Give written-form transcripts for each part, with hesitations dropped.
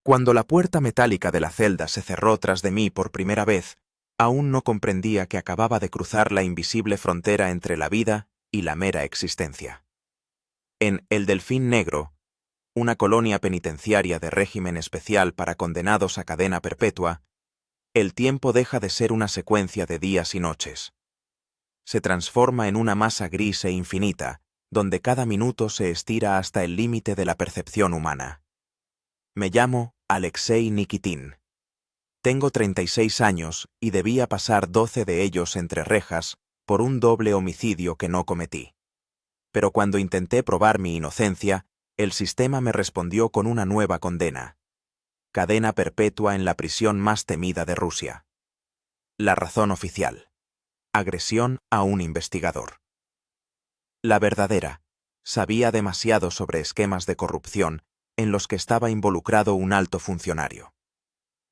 Cuando la puerta metálica de la celda se cerró tras de mí por primera vez, aún no comprendía que acababa de cruzar la invisible frontera entre la vida y la mera existencia. En El Delfín Negro, una colonia penitenciaria de régimen especial para condenados a cadena perpetua, el tiempo deja de ser una secuencia de días y noches. Se transforma en una masa gris e infinita, donde cada minuto se estira hasta el límite de la percepción humana. Me llamo Alexei Nikitin. Tengo 36 años y debía pasar 12 de ellos entre rejas por un doble homicidio que no cometí. Pero cuando intenté probar mi inocencia, el sistema me respondió con una nueva condena. Cadena perpetua en la prisión más temida de Rusia. La razón oficial. Agresión a un investigador. La verdadera. Sabía demasiado sobre esquemas de corrupción en los que estaba involucrado un alto funcionario.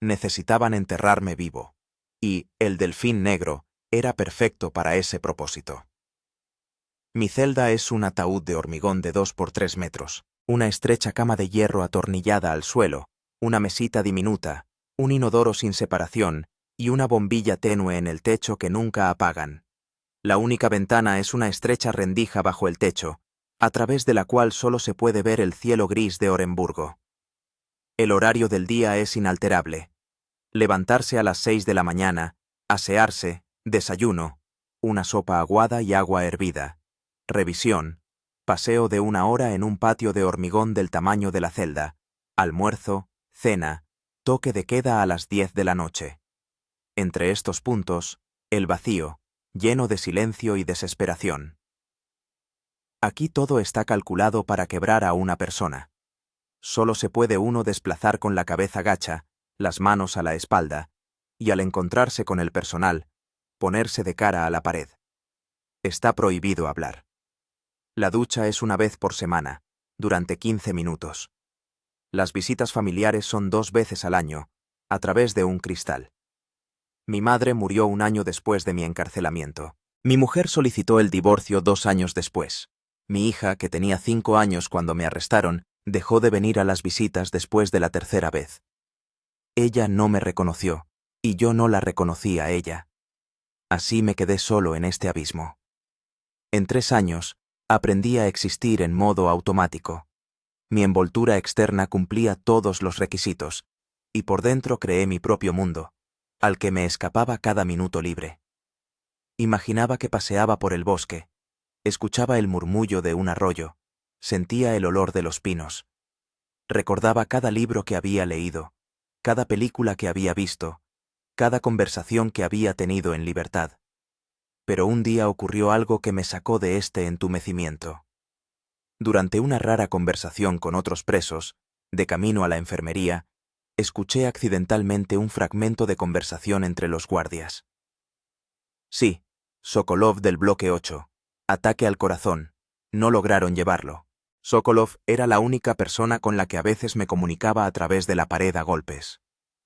Necesitaban enterrarme vivo, y El Delfín Negro era perfecto para ese propósito. Mi celda es un ataúd de hormigón de 2 por 3 metros, una estrecha cama de hierro atornillada al suelo, una mesita diminuta, un inodoro sin separación y una bombilla tenue en el techo que nunca apagan. La única ventana es una estrecha rendija bajo el techo, a través de la cual solo se puede ver el cielo gris de Oremburgo. El horario del día es inalterable. Levantarse a las 6 de la mañana, asearse, desayuno, una sopa aguada y agua hervida, revisión, paseo de 1 hora en un patio de hormigón del tamaño de la celda, almuerzo, cena, toque de queda a las 10 de la noche. Entre estos puntos, el vacío, lleno de silencio y desesperación. Aquí todo está calculado para quebrar a una persona. Solo se puede uno desplazar con la cabeza gacha, las manos a la espalda, y al encontrarse con el personal, ponerse de cara a la pared. Está prohibido hablar. La ducha es 1 vez por semana, durante 15 minutos. Las visitas familiares son 2 veces al año, a través de un cristal. Mi madre murió 1 año después de mi encarcelamiento. Mi mujer solicitó el divorcio 2 años después. Mi hija, que tenía 5 años cuando me arrestaron, dejó de venir a las visitas después de la 3ª vez. Ella no me reconoció, y yo no la reconocí a ella. Así me quedé solo en este abismo. En 3 años, aprendí a existir en modo automático. Mi envoltura externa cumplía todos los requisitos, y por dentro creé mi propio mundo, al que me escapaba cada minuto libre. Imaginaba que paseaba por el bosque, escuchaba el murmullo de un arroyo, sentía el olor de los pinos. Recordaba cada libro que había leído, cada película que había visto, cada conversación que había tenido en libertad. Pero un día ocurrió algo que me sacó de este entumecimiento. Durante una rara conversación con otros presos, de camino a la enfermería, escuché accidentalmente un fragmento de conversación entre los guardias. Sí, Sokolov del bloque 8. Ataque al corazón. No lograron llevarlo. Sokolov era la única persona con la que a veces me comunicaba a través de la pared a golpes.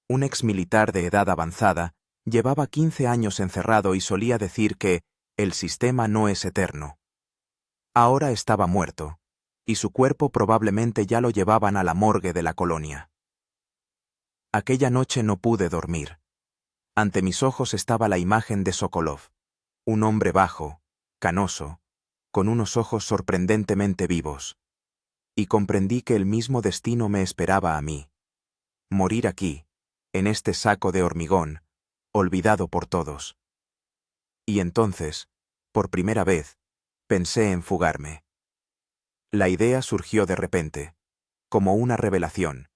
Un exmilitar de edad avanzada, llevaba 15 años encerrado y solía decir que el sistema no es eterno. Ahora estaba muerto, y su cuerpo probablemente ya lo llevaban a la morgue de la colonia. Aquella noche no pude dormir. Ante mis ojos estaba la imagen de Sokolov, un hombre bajo, canoso, con unos ojos sorprendentemente vivos. Y comprendí que el mismo destino me esperaba a mí. Morir aquí, en este saco de hormigón, olvidado por todos. Y entonces, por primera vez, pensé en fugarme. La idea surgió de repente, como una revelación.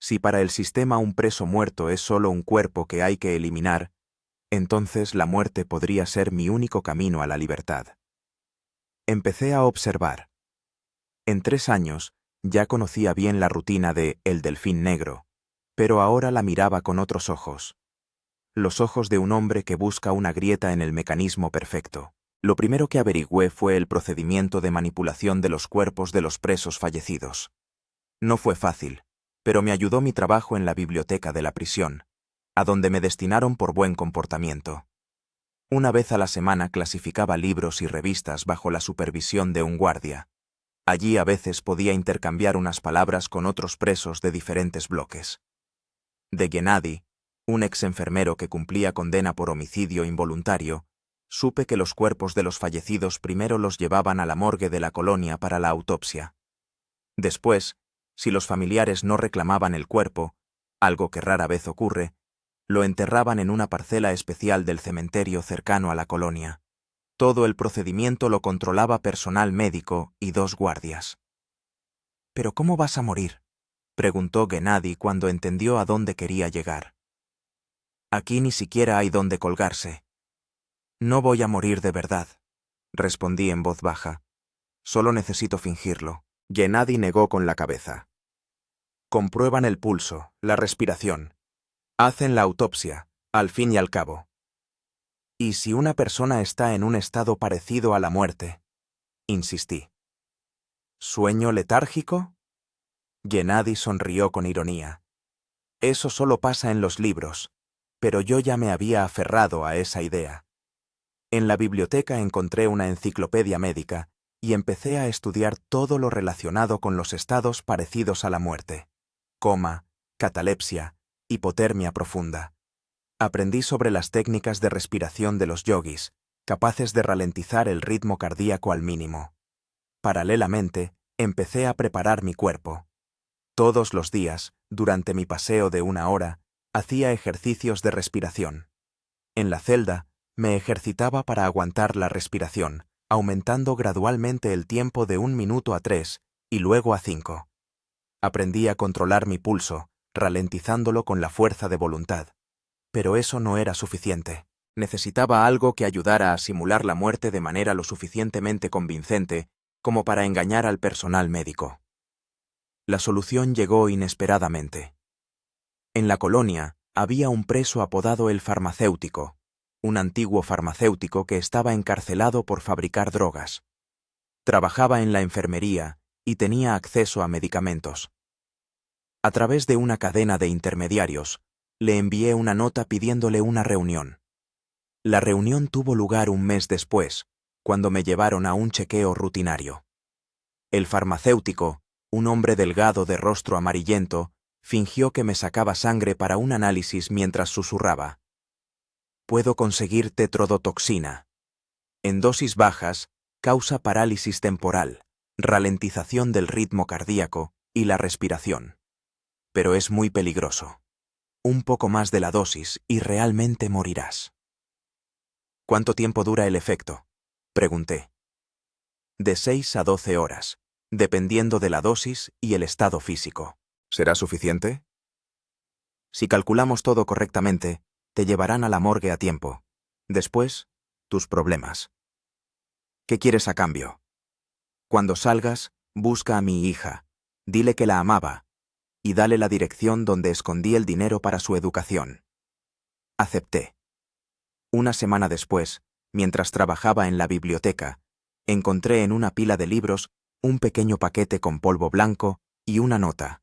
Si para el sistema un preso muerto es solo un cuerpo que hay que eliminar, entonces la muerte podría ser mi único camino a la libertad. Empecé a observar. En 3 años ya conocía bien la rutina de El Delfín Negro, pero ahora la miraba con otros ojos. Los ojos de un hombre que busca una grieta en el mecanismo perfecto. Lo primero que averigüé fue el procedimiento de manipulación de los cuerpos de los presos fallecidos. No fue fácil, pero me ayudó mi trabajo en la biblioteca de la prisión, a donde me destinaron por buen comportamiento. 1 vez a la semana clasificaba libros y revistas bajo la supervisión de un guardia. Allí a veces podía intercambiar unas palabras con otros presos de diferentes bloques. De Gennady, un ex enfermero que cumplía condena por homicidio involuntario, supe que los cuerpos de los fallecidos primero los llevaban a la morgue de la colonia para la autopsia. Después, si los familiares no reclamaban el cuerpo, algo que rara vez ocurre, lo enterraban en una parcela especial del cementerio cercano a la colonia. Todo el procedimiento lo controlaba personal médico y 2 guardias. ¿Pero cómo vas a morir?, preguntó Gennady cuando entendió a dónde quería llegar. Aquí ni siquiera hay dónde colgarse. No voy a morir de verdad, respondí en voz baja. Solo necesito fingirlo. Gennady negó con la cabeza. Comprueban el pulso, la respiración. Hacen la autopsia, al fin y al cabo. ¿Y si una persona está en un estado parecido a la muerte?, insistí. ¿Sueño letárgico? Gennady sonrió con ironía. Eso solo pasa en los libros, pero yo ya me había aferrado a esa idea. En la biblioteca encontré una enciclopedia médica y empecé a estudiar todo lo relacionado con los estados parecidos a la muerte. Coma, catalepsia, hipotermia profunda. Aprendí sobre las técnicas de respiración de los yogis, capaces de ralentizar el ritmo cardíaco al mínimo. Paralelamente, empecé a preparar mi cuerpo. Todos los días, durante mi paseo de 1 hora, hacía ejercicios de respiración. En la celda, me ejercitaba para aguantar la respiración, aumentando gradualmente el tiempo de 1 minuto a 3 y luego a 5. Aprendí a controlar mi pulso, ralentizándolo con la fuerza de voluntad. Pero eso no era suficiente. Necesitaba algo que ayudara a simular la muerte de manera lo suficientemente convincente como para engañar al personal médico. La solución llegó inesperadamente. En la colonia había un preso apodado el farmacéutico, un antiguo farmacéutico que estaba encarcelado por fabricar drogas. Trabajaba en la enfermería y tenía acceso a medicamentos. A través de una cadena de intermediarios, le envié una nota pidiéndole una reunión. La reunión tuvo lugar 1 mes después, cuando me llevaron a un chequeo rutinario. El farmacéutico, un hombre delgado de rostro amarillento, fingió que me sacaba sangre para un análisis mientras susurraba. Puedo conseguir tetrodotoxina. En dosis bajas, causa parálisis temporal, ralentización del ritmo cardíaco y la respiración. Pero es muy peligroso. Un poco más de la dosis y realmente morirás. ¿Cuánto tiempo dura el efecto?, pregunté. De 6 a 12 horas, dependiendo de la dosis y el estado físico. ¿Será suficiente? Si calculamos todo correctamente, te llevarán a la morgue a tiempo. Después, tus problemas. ¿Qué quieres a cambio? Cuando salgas, busca a mi hija, dile que la amaba, y dale la dirección donde escondí el dinero para su educación. Acepté. 1 semana después, mientras trabajaba en la biblioteca, encontré en una pila de libros un pequeño paquete con polvo blanco y una nota.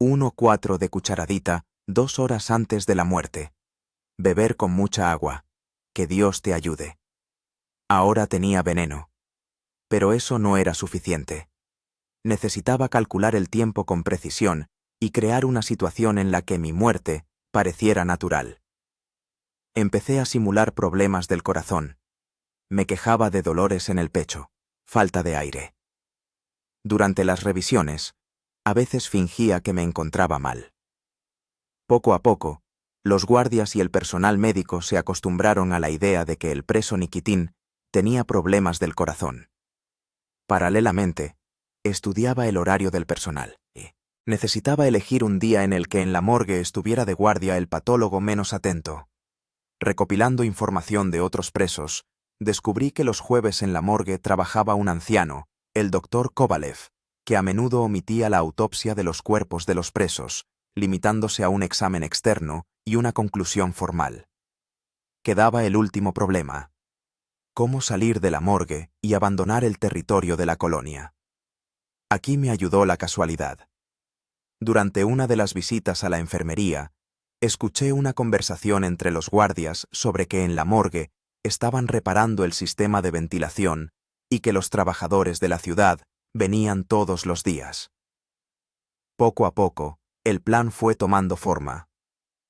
1,4 de cucharadita 2 horas antes de la muerte. Beber con mucha agua. Que Dios te ayude. Ahora tenía veneno. Pero eso no era suficiente. Necesitaba calcular el tiempo con precisión y crear una situación en la que mi muerte pareciera natural. Empecé a simular problemas del corazón. Me quejaba de dolores en el pecho, falta de aire. Durante las revisiones, a veces fingía que me encontraba mal. Poco a poco, los guardias y el personal médico se acostumbraron a la idea de que el preso Nikitin tenía problemas del corazón. Paralelamente, estudiaba el horario del personal. Necesitaba elegir un día en el que en la morgue estuviera de guardia el patólogo menos atento. Recopilando información de otros presos, descubrí que los jueves en la morgue trabajaba un anciano, el doctor Kovalev, que a menudo omitía la autopsia de los cuerpos de los presos, limitándose a un examen externo y una conclusión formal. Quedaba el último problema: cómo salir de la morgue y abandonar el territorio de la colonia. Aquí me ayudó la casualidad. Durante una de las visitas a la enfermería, escuché una conversación entre los guardias sobre que en la morgue estaban reparando el sistema de ventilación y que los trabajadores de la ciudad Venían todos los días. Poco a poco, el plan fue tomando forma.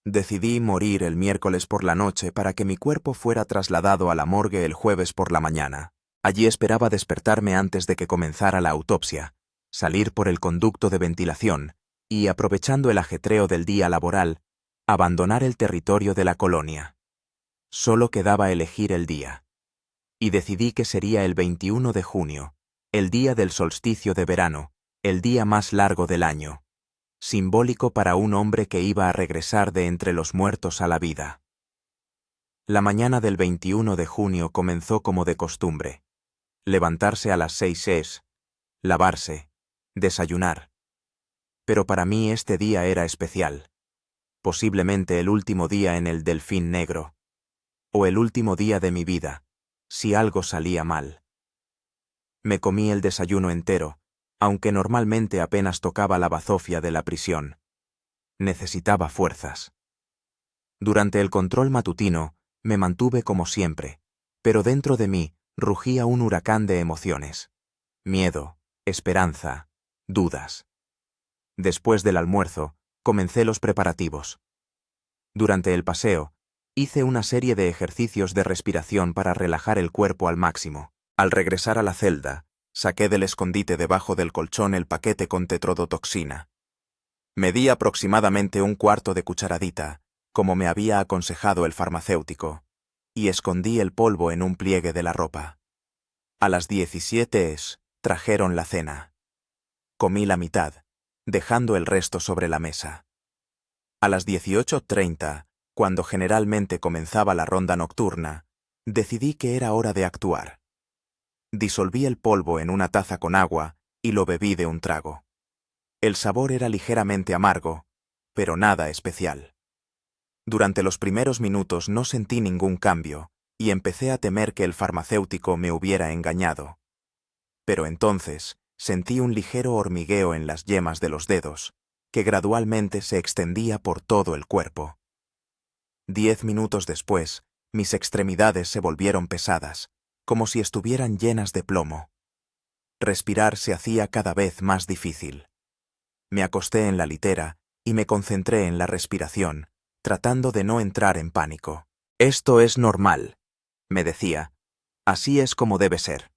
Decidí morir el miércoles por la noche para que mi cuerpo fuera trasladado a la morgue el jueves por la mañana. Allí esperaba despertarme antes de que comenzara la autopsia, salir por el conducto de ventilación y, aprovechando el ajetreo del día laboral, abandonar el territorio de la colonia. Solo quedaba elegir el día. Y decidí que sería el 21 de junio, el día del solsticio de verano, el día más largo del año, simbólico para un hombre que iba a regresar de entre los muertos a la vida. La mañana del 21 de junio comenzó como de costumbre. Levantarse a las 6 es, lavarse, desayunar. Pero para mí este día era especial. Posiblemente el último día en el Delfín Negro. O el último día de mi vida, si algo salía mal. Me comí el desayuno entero, aunque normalmente apenas tocaba la bazofia de la prisión. Necesitaba fuerzas. Durante el control matutino, me mantuve como siempre, pero dentro de mí rugía un huracán de emociones. Miedo, esperanza, dudas. Después del almuerzo, comencé los preparativos. Durante el paseo, hice una serie de ejercicios de respiración para relajar el cuerpo al máximo. Al regresar a la celda, saqué del escondite debajo del colchón el paquete con tetrodotoxina. Medí aproximadamente un cuarto de cucharadita, como me había aconsejado el farmacéutico, y escondí el polvo en un pliegue de la ropa. A las 17 trajeron la cena. Comí la mitad, dejando el resto sobre la mesa. A las 18:30, cuando generalmente comenzaba la ronda nocturna, decidí que era hora de actuar. Disolví el polvo en una taza con agua y lo bebí de un trago. El sabor era ligeramente amargo, pero nada especial. Durante los primeros minutos no sentí ningún cambio y empecé a temer que el farmacéutico me hubiera engañado. Pero entonces sentí un ligero hormigueo en las yemas de los dedos, que gradualmente se extendía por todo el cuerpo. 10 minutos después, mis extremidades se volvieron pesadas, como si estuvieran llenas de plomo. Respirar se hacía cada vez más difícil. Me acosté en la litera y me concentré en la respiración, tratando de no entrar en pánico. Esto es normal, me decía. Así es como debe ser.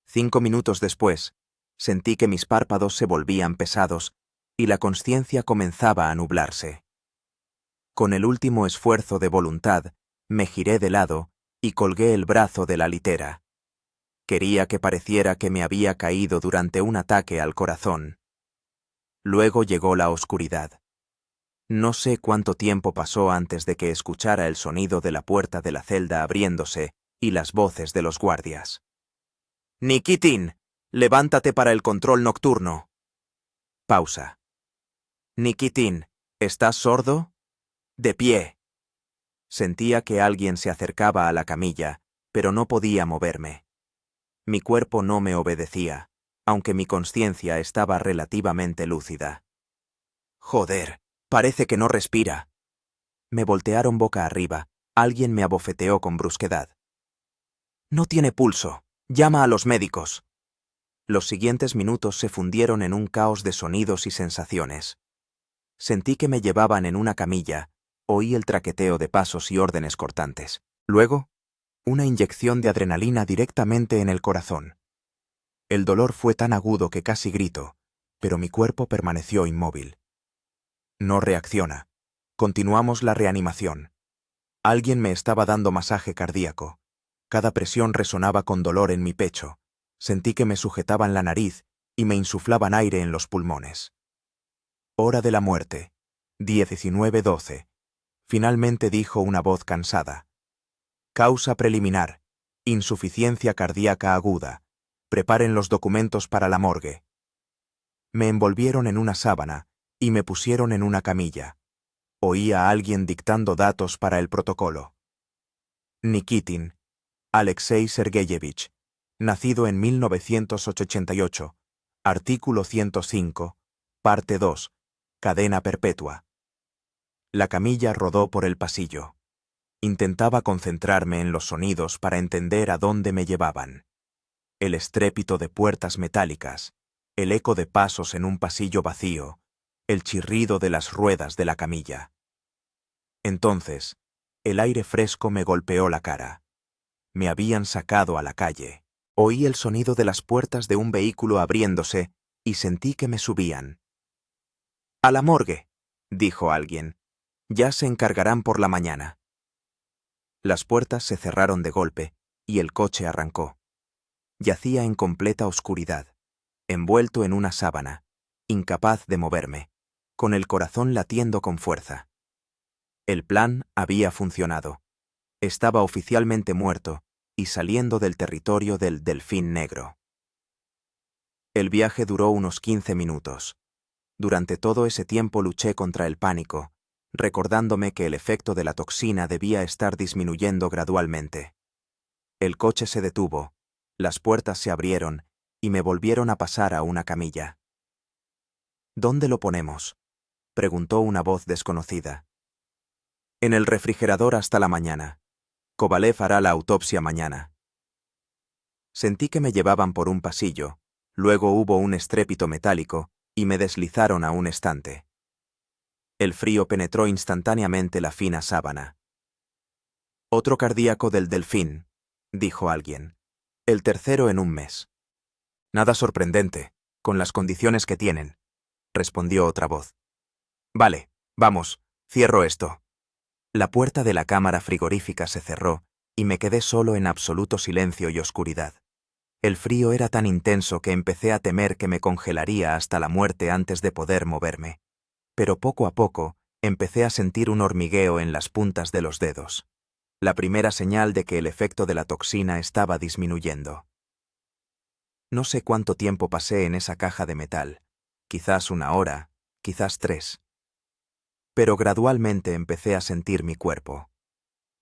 5 minutos después, sentí que mis párpados se volvían pesados y la consciencia comenzaba a nublarse. Con el último esfuerzo de voluntad, me giré de lado y colgué el brazo de la litera. Quería que pareciera que me había caído durante un ataque al corazón. Luego llegó la oscuridad. No sé cuánto tiempo pasó antes de que escuchara el sonido de la puerta de la celda abriéndose y las voces de los guardias. «Nikitin, levántate para el control nocturno». Pausa. «Nikitin, ¿estás sordo? De pie». Sentía que alguien se acercaba a la camilla, pero no podía moverme. Mi cuerpo no me obedecía, aunque mi conciencia estaba relativamente lúcida. «Joder, parece que no respira». Me voltearon boca arriba. Alguien me abofeteó con brusquedad. «No tiene pulso. Llama a los médicos». Los siguientes minutos se fundieron en un caos de sonidos y sensaciones. Sentí que me llevaban en una camilla, oí el traqueteo de pasos y órdenes cortantes. Luego, una inyección de adrenalina directamente en el corazón. El dolor fue tan agudo que casi grito, pero mi cuerpo permaneció inmóvil. No reacciona. Continuamos la reanimación. Alguien me estaba dando masaje cardíaco. Cada presión resonaba con dolor en mi pecho. Sentí que me sujetaban la nariz y me insuflaban aire en los pulmones. Hora de la muerte. 19:12. Finalmente dijo una voz cansada. Causa preliminar. Insuficiencia cardíaca aguda. Preparen los documentos para la morgue. Me envolvieron en una sábana y me pusieron en una camilla. Oí a alguien dictando datos para el protocolo. Nikitin, Alexei Sergeyevich, nacido en 1988, artículo 105, parte 2, cadena perpetua. La camilla rodó por el pasillo. Intentaba concentrarme en los sonidos para entender a dónde me llevaban. el estrépito de puertas metálicas, el eco de pasos en un pasillo vacío, el chirrido de las ruedas de la camilla. Entonces, el aire fresco me golpeó la cara. Me habían sacado a la calle. Oí el sonido de las puertas de un vehículo abriéndose y sentí que me subían. «A la morgue», dijo alguien. «Ya se encargarán por la mañana». Las puertas se cerraron de golpe y el coche arrancó. Yacía en completa oscuridad, envuelto en una sábana, incapaz de moverme, con el corazón latiendo con fuerza. El plan había funcionado. Estaba oficialmente muerto y saliendo del territorio del Delfín Negro. El viaje duró unos 15 minutos. Durante todo ese tiempo luché contra el pánico, recordándome que el efecto de la toxina debía estar disminuyendo gradualmente. El coche se detuvo, las puertas se abrieron y me volvieron a pasar a una camilla. «¿Dónde lo ponemos?», preguntó una voz desconocida. «En el refrigerador hasta la mañana. Kovalev hará la autopsia mañana». Sentí que me llevaban por un pasillo, luego hubo un estrépito metálico y me deslizaron a un estante. El frío penetró instantáneamente la fina sábana. «Otro cardíaco del Delfín», dijo alguien. «El tercero en un mes». «Nada sorprendente, con las condiciones que tienen», respondió otra voz. «Vale, vamos, cierro esto». La puerta de la cámara frigorífica se cerró y me quedé solo en absoluto silencio y oscuridad. El frío era tan intenso que empecé a temer que me congelaría hasta la muerte antes de poder moverme. Pero poco a poco empecé a sentir un hormigueo en las puntas de los dedos. La primera señal de que el efecto de la toxina estaba disminuyendo. No sé cuánto tiempo pasé en esa caja de metal, quizás 1 hora, quizás 3. Pero gradualmente empecé a sentir mi cuerpo.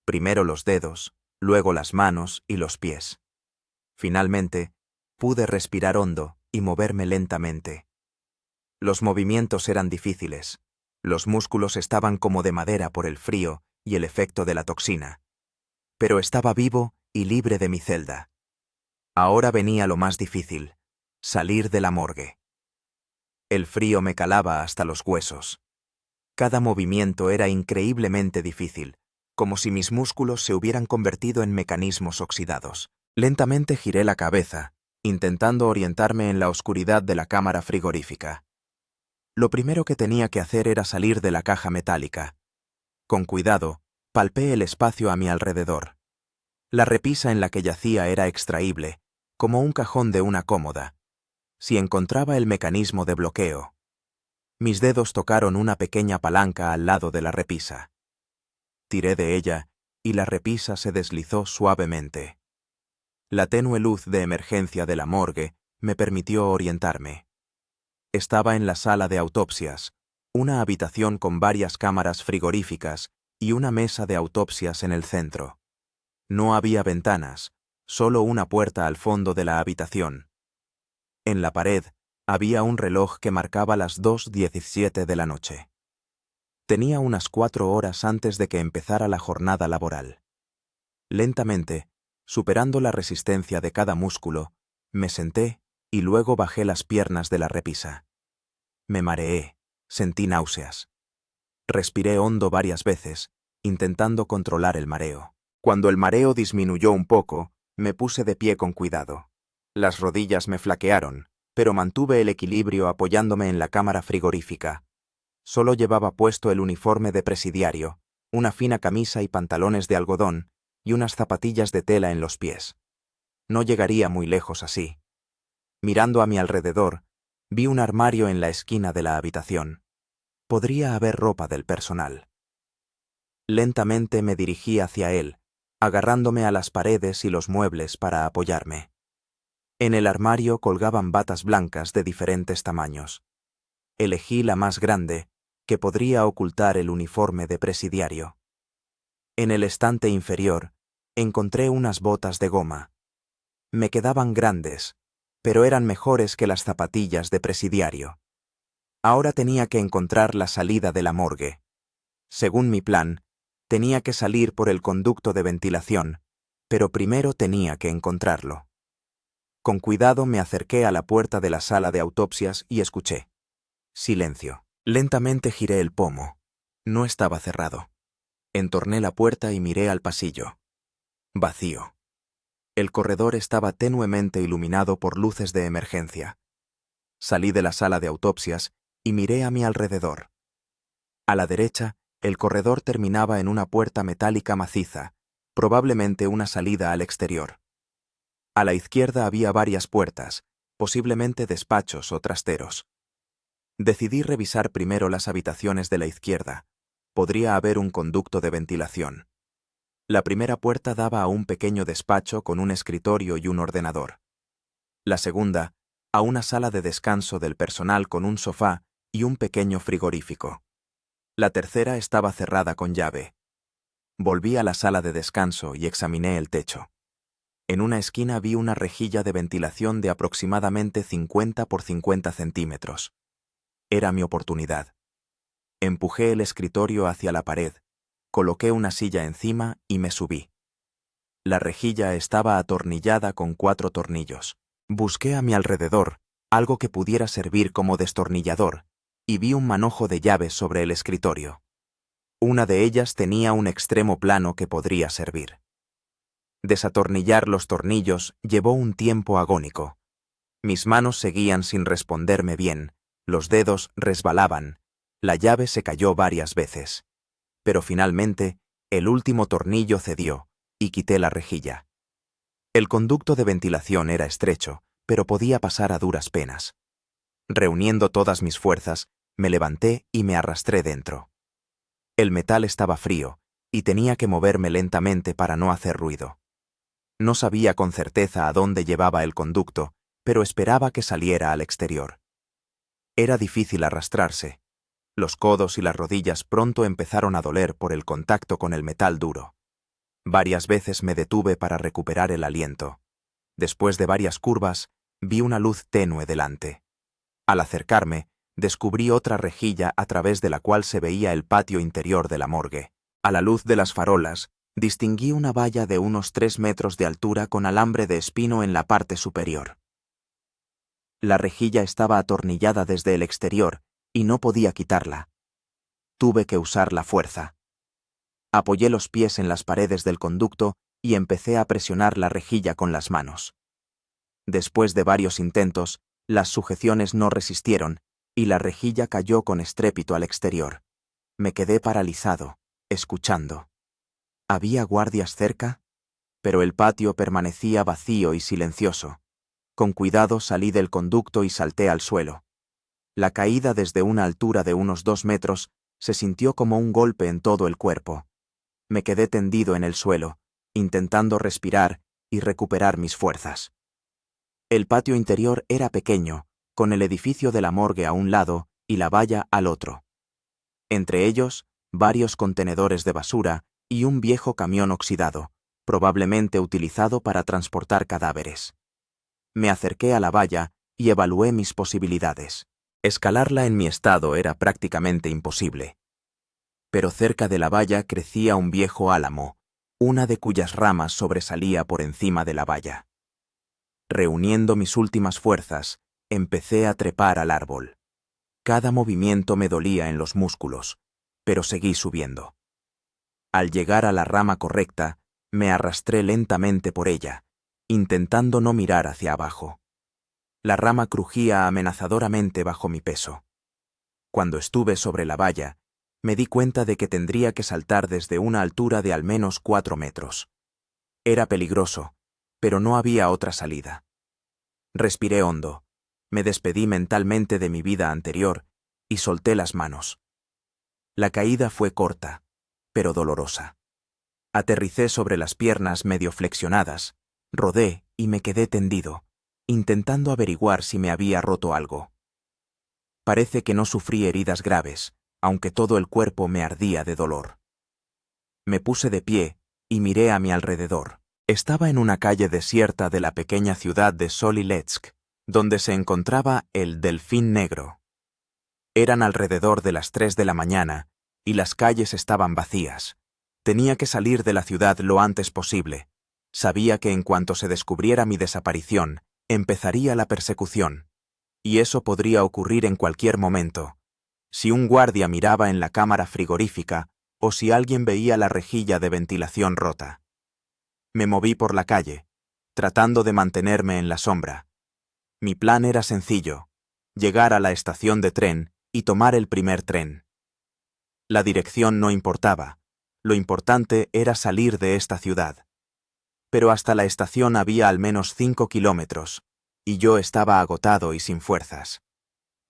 Primero los dedos, luego las manos y los pies. Finalmente, pude respirar hondo y moverme lentamente. Los movimientos eran difíciles. Los músculos estaban como de madera por el frío y el efecto de la toxina. Pero estaba vivo y libre de mi celda. Ahora venía lo más difícil, salir de la morgue. El frío me calaba hasta los huesos. Cada movimiento era increíblemente difícil, como si mis músculos se hubieran convertido en mecanismos oxidados. Lentamente giré la cabeza, intentando orientarme en la oscuridad de la cámara frigorífica. Lo primero que tenía que hacer era salir de la caja metálica. Con cuidado, palpé el espacio a mi alrededor. La repisa en la que yacía era extraíble, como un cajón de una cómoda. Si encontraba el mecanismo de bloqueo. Mis dedos tocaron una pequeña palanca al lado de la repisa. Tiré de ella y la repisa se deslizó suavemente. La tenue luz de emergencia de la morgue me permitió orientarme. Estaba en la sala de autopsias, una habitación con varias cámaras frigoríficas y una mesa de autopsias en el centro. No había ventanas, solo una puerta al fondo de la habitación. En la pared había un reloj que marcaba las 2:17 de la noche. Tenía unas 4 horas antes de que empezara la jornada laboral. Lentamente, superando la resistencia de cada músculo, me senté y luego bajé las piernas de la repisa. Me mareé, sentí náuseas. Respiré hondo varias veces, intentando controlar el mareo. Cuando el mareo disminuyó un poco, me puse de pie con cuidado. Las rodillas me flaquearon, pero mantuve el equilibrio apoyándome en la cámara frigorífica. Solo llevaba puesto el uniforme de presidiario, una fina camisa y pantalones de algodón, y unas zapatillas de tela en los pies. No llegaría muy lejos así. Mirando a mi alrededor, vi un armario en la esquina de la habitación. Podría haber ropa del personal. Lentamente me dirigí hacia él, agarrándome a las paredes y los muebles para apoyarme. En el armario colgaban batas blancas de diferentes tamaños. Elegí la más grande, que podría ocultar el uniforme de presidiario. En el estante inferior, encontré unas botas de goma. Me quedaban grandes, pero eran mejores que las zapatillas de presidiario. Ahora tenía que encontrar la salida de la morgue. Según mi plan, tenía que salir por el conducto de ventilación, pero primero tenía que encontrarlo. Con cuidado me acerqué a la puerta de la sala de autopsias y escuché. Silencio. Lentamente giré el pomo. No estaba cerrado. Entorné la puerta y miré al pasillo. Vacío. El corredor estaba tenuemente iluminado por luces de emergencia. Salí de la sala de autopsias y miré a mi alrededor. A la derecha, el corredor terminaba en una puerta metálica maciza, probablemente una salida al exterior. A la izquierda había varias puertas, posiblemente despachos o trasteros. Decidí revisar primero las habitaciones de la izquierda. Podría haber un conducto de ventilación. La primera puerta daba a un pequeño despacho con un escritorio y un ordenador. La segunda, a una sala de descanso del personal con un sofá y un pequeño frigorífico. La tercera estaba cerrada con llave. Volví a la sala de descanso y examiné el techo. En una esquina vi una rejilla de ventilación de aproximadamente 50 por 50 centímetros. Era mi oportunidad. Empujé el escritorio hacia la pared, coloqué una silla encima y me subí. La rejilla estaba atornillada con 4 tornillos. Busqué a mi alrededor algo que pudiera servir como destornillador y vi un manojo de llaves sobre el escritorio. Una de ellas tenía un extremo plano que podría servir. Desatornillar los tornillos llevó un tiempo agónico. Mis manos seguían sin responderme bien, los dedos resbalaban, la llave se cayó varias veces. Pero finalmente, el último tornillo cedió, y quité la rejilla. El conducto de ventilación era estrecho, pero podía pasar a duras penas. Reuniendo todas mis fuerzas, me levanté y me arrastré dentro. El metal estaba frío, y tenía que moverme lentamente para no hacer ruido. No sabía con certeza a dónde llevaba el conducto, pero esperaba que saliera al exterior. Era difícil arrastrarse. Los codos y las rodillas pronto empezaron a doler por el contacto con el metal duro. Varias veces me detuve para recuperar el aliento. Después de varias curvas, vi una luz tenue delante. Al acercarme, descubrí otra rejilla a través de la cual se veía el patio interior de la morgue. A la luz de las farolas, distinguí una valla de unos 3 metros de altura con alambre de espino en la parte superior. La rejilla estaba atornillada desde el exterior y no podía quitarla. Tuve que usar la fuerza. Apoyé los pies en las paredes del conducto y empecé a presionar la rejilla con las manos. Después de varios intentos, las sujeciones no resistieron y la rejilla cayó con estrépito al exterior. Me quedé paralizado, escuchando. ¿Había guardias cerca? Pero el patio permanecía vacío y silencioso. Con cuidado salí del conducto y salté al suelo. La caída desde una altura de unos 2 metros se sintió como un golpe en todo el cuerpo. Me quedé tendido en el suelo, intentando respirar y recuperar mis fuerzas. El patio interior era pequeño, con el edificio de la morgue a un lado y la valla al otro. Entre ellos, varios contenedores de basura y un viejo camión oxidado, probablemente utilizado para transportar cadáveres. Me acerqué a la valla y evalué mis posibilidades. Escalarla en mi estado era prácticamente imposible. Pero cerca de la valla crecía un viejo álamo, una de cuyas ramas sobresalía por encima de la valla. Reuniendo mis últimas fuerzas, empecé a trepar al árbol. Cada movimiento me dolía en los músculos, pero seguí subiendo. Al llegar a la rama correcta, me arrastré lentamente por ella, intentando no mirar hacia abajo. La rama crujía amenazadoramente bajo mi peso. Cuando estuve sobre la valla, me di cuenta de que tendría que saltar desde una altura de al menos 4 metros. Era peligroso, pero no había otra salida. Respiré hondo, me despedí mentalmente de mi vida anterior y solté las manos. La caída fue corta, pero dolorosa. Aterricé sobre las piernas medio flexionadas, rodé y me quedé tendido, intentando averiguar si me había roto algo. Parece que no sufrí heridas graves, aunque todo el cuerpo me ardía de dolor. Me puse de pie y miré a mi alrededor. Estaba en una calle desierta de la pequeña ciudad de Soliletsk, donde se encontraba el Delfín Negro. Eran alrededor de las 3 de la mañana y las calles estaban vacías. Tenía que salir de la ciudad lo antes posible. Sabía que en cuanto se descubriera mi desaparición, Empezaría la persecución. Y eso podría ocurrir en cualquier momento. Si un guardia miraba en la cámara frigorífica o si alguien veía la rejilla de ventilación rota. Me moví por la calle, tratando de mantenerme en la sombra. Mi plan era sencillo: llegar a la estación de tren y tomar el primer tren. La dirección no importaba. Lo importante era salir de esta ciudad. Pero hasta la estación había al menos 5 kilómetros, y yo estaba agotado y sin fuerzas.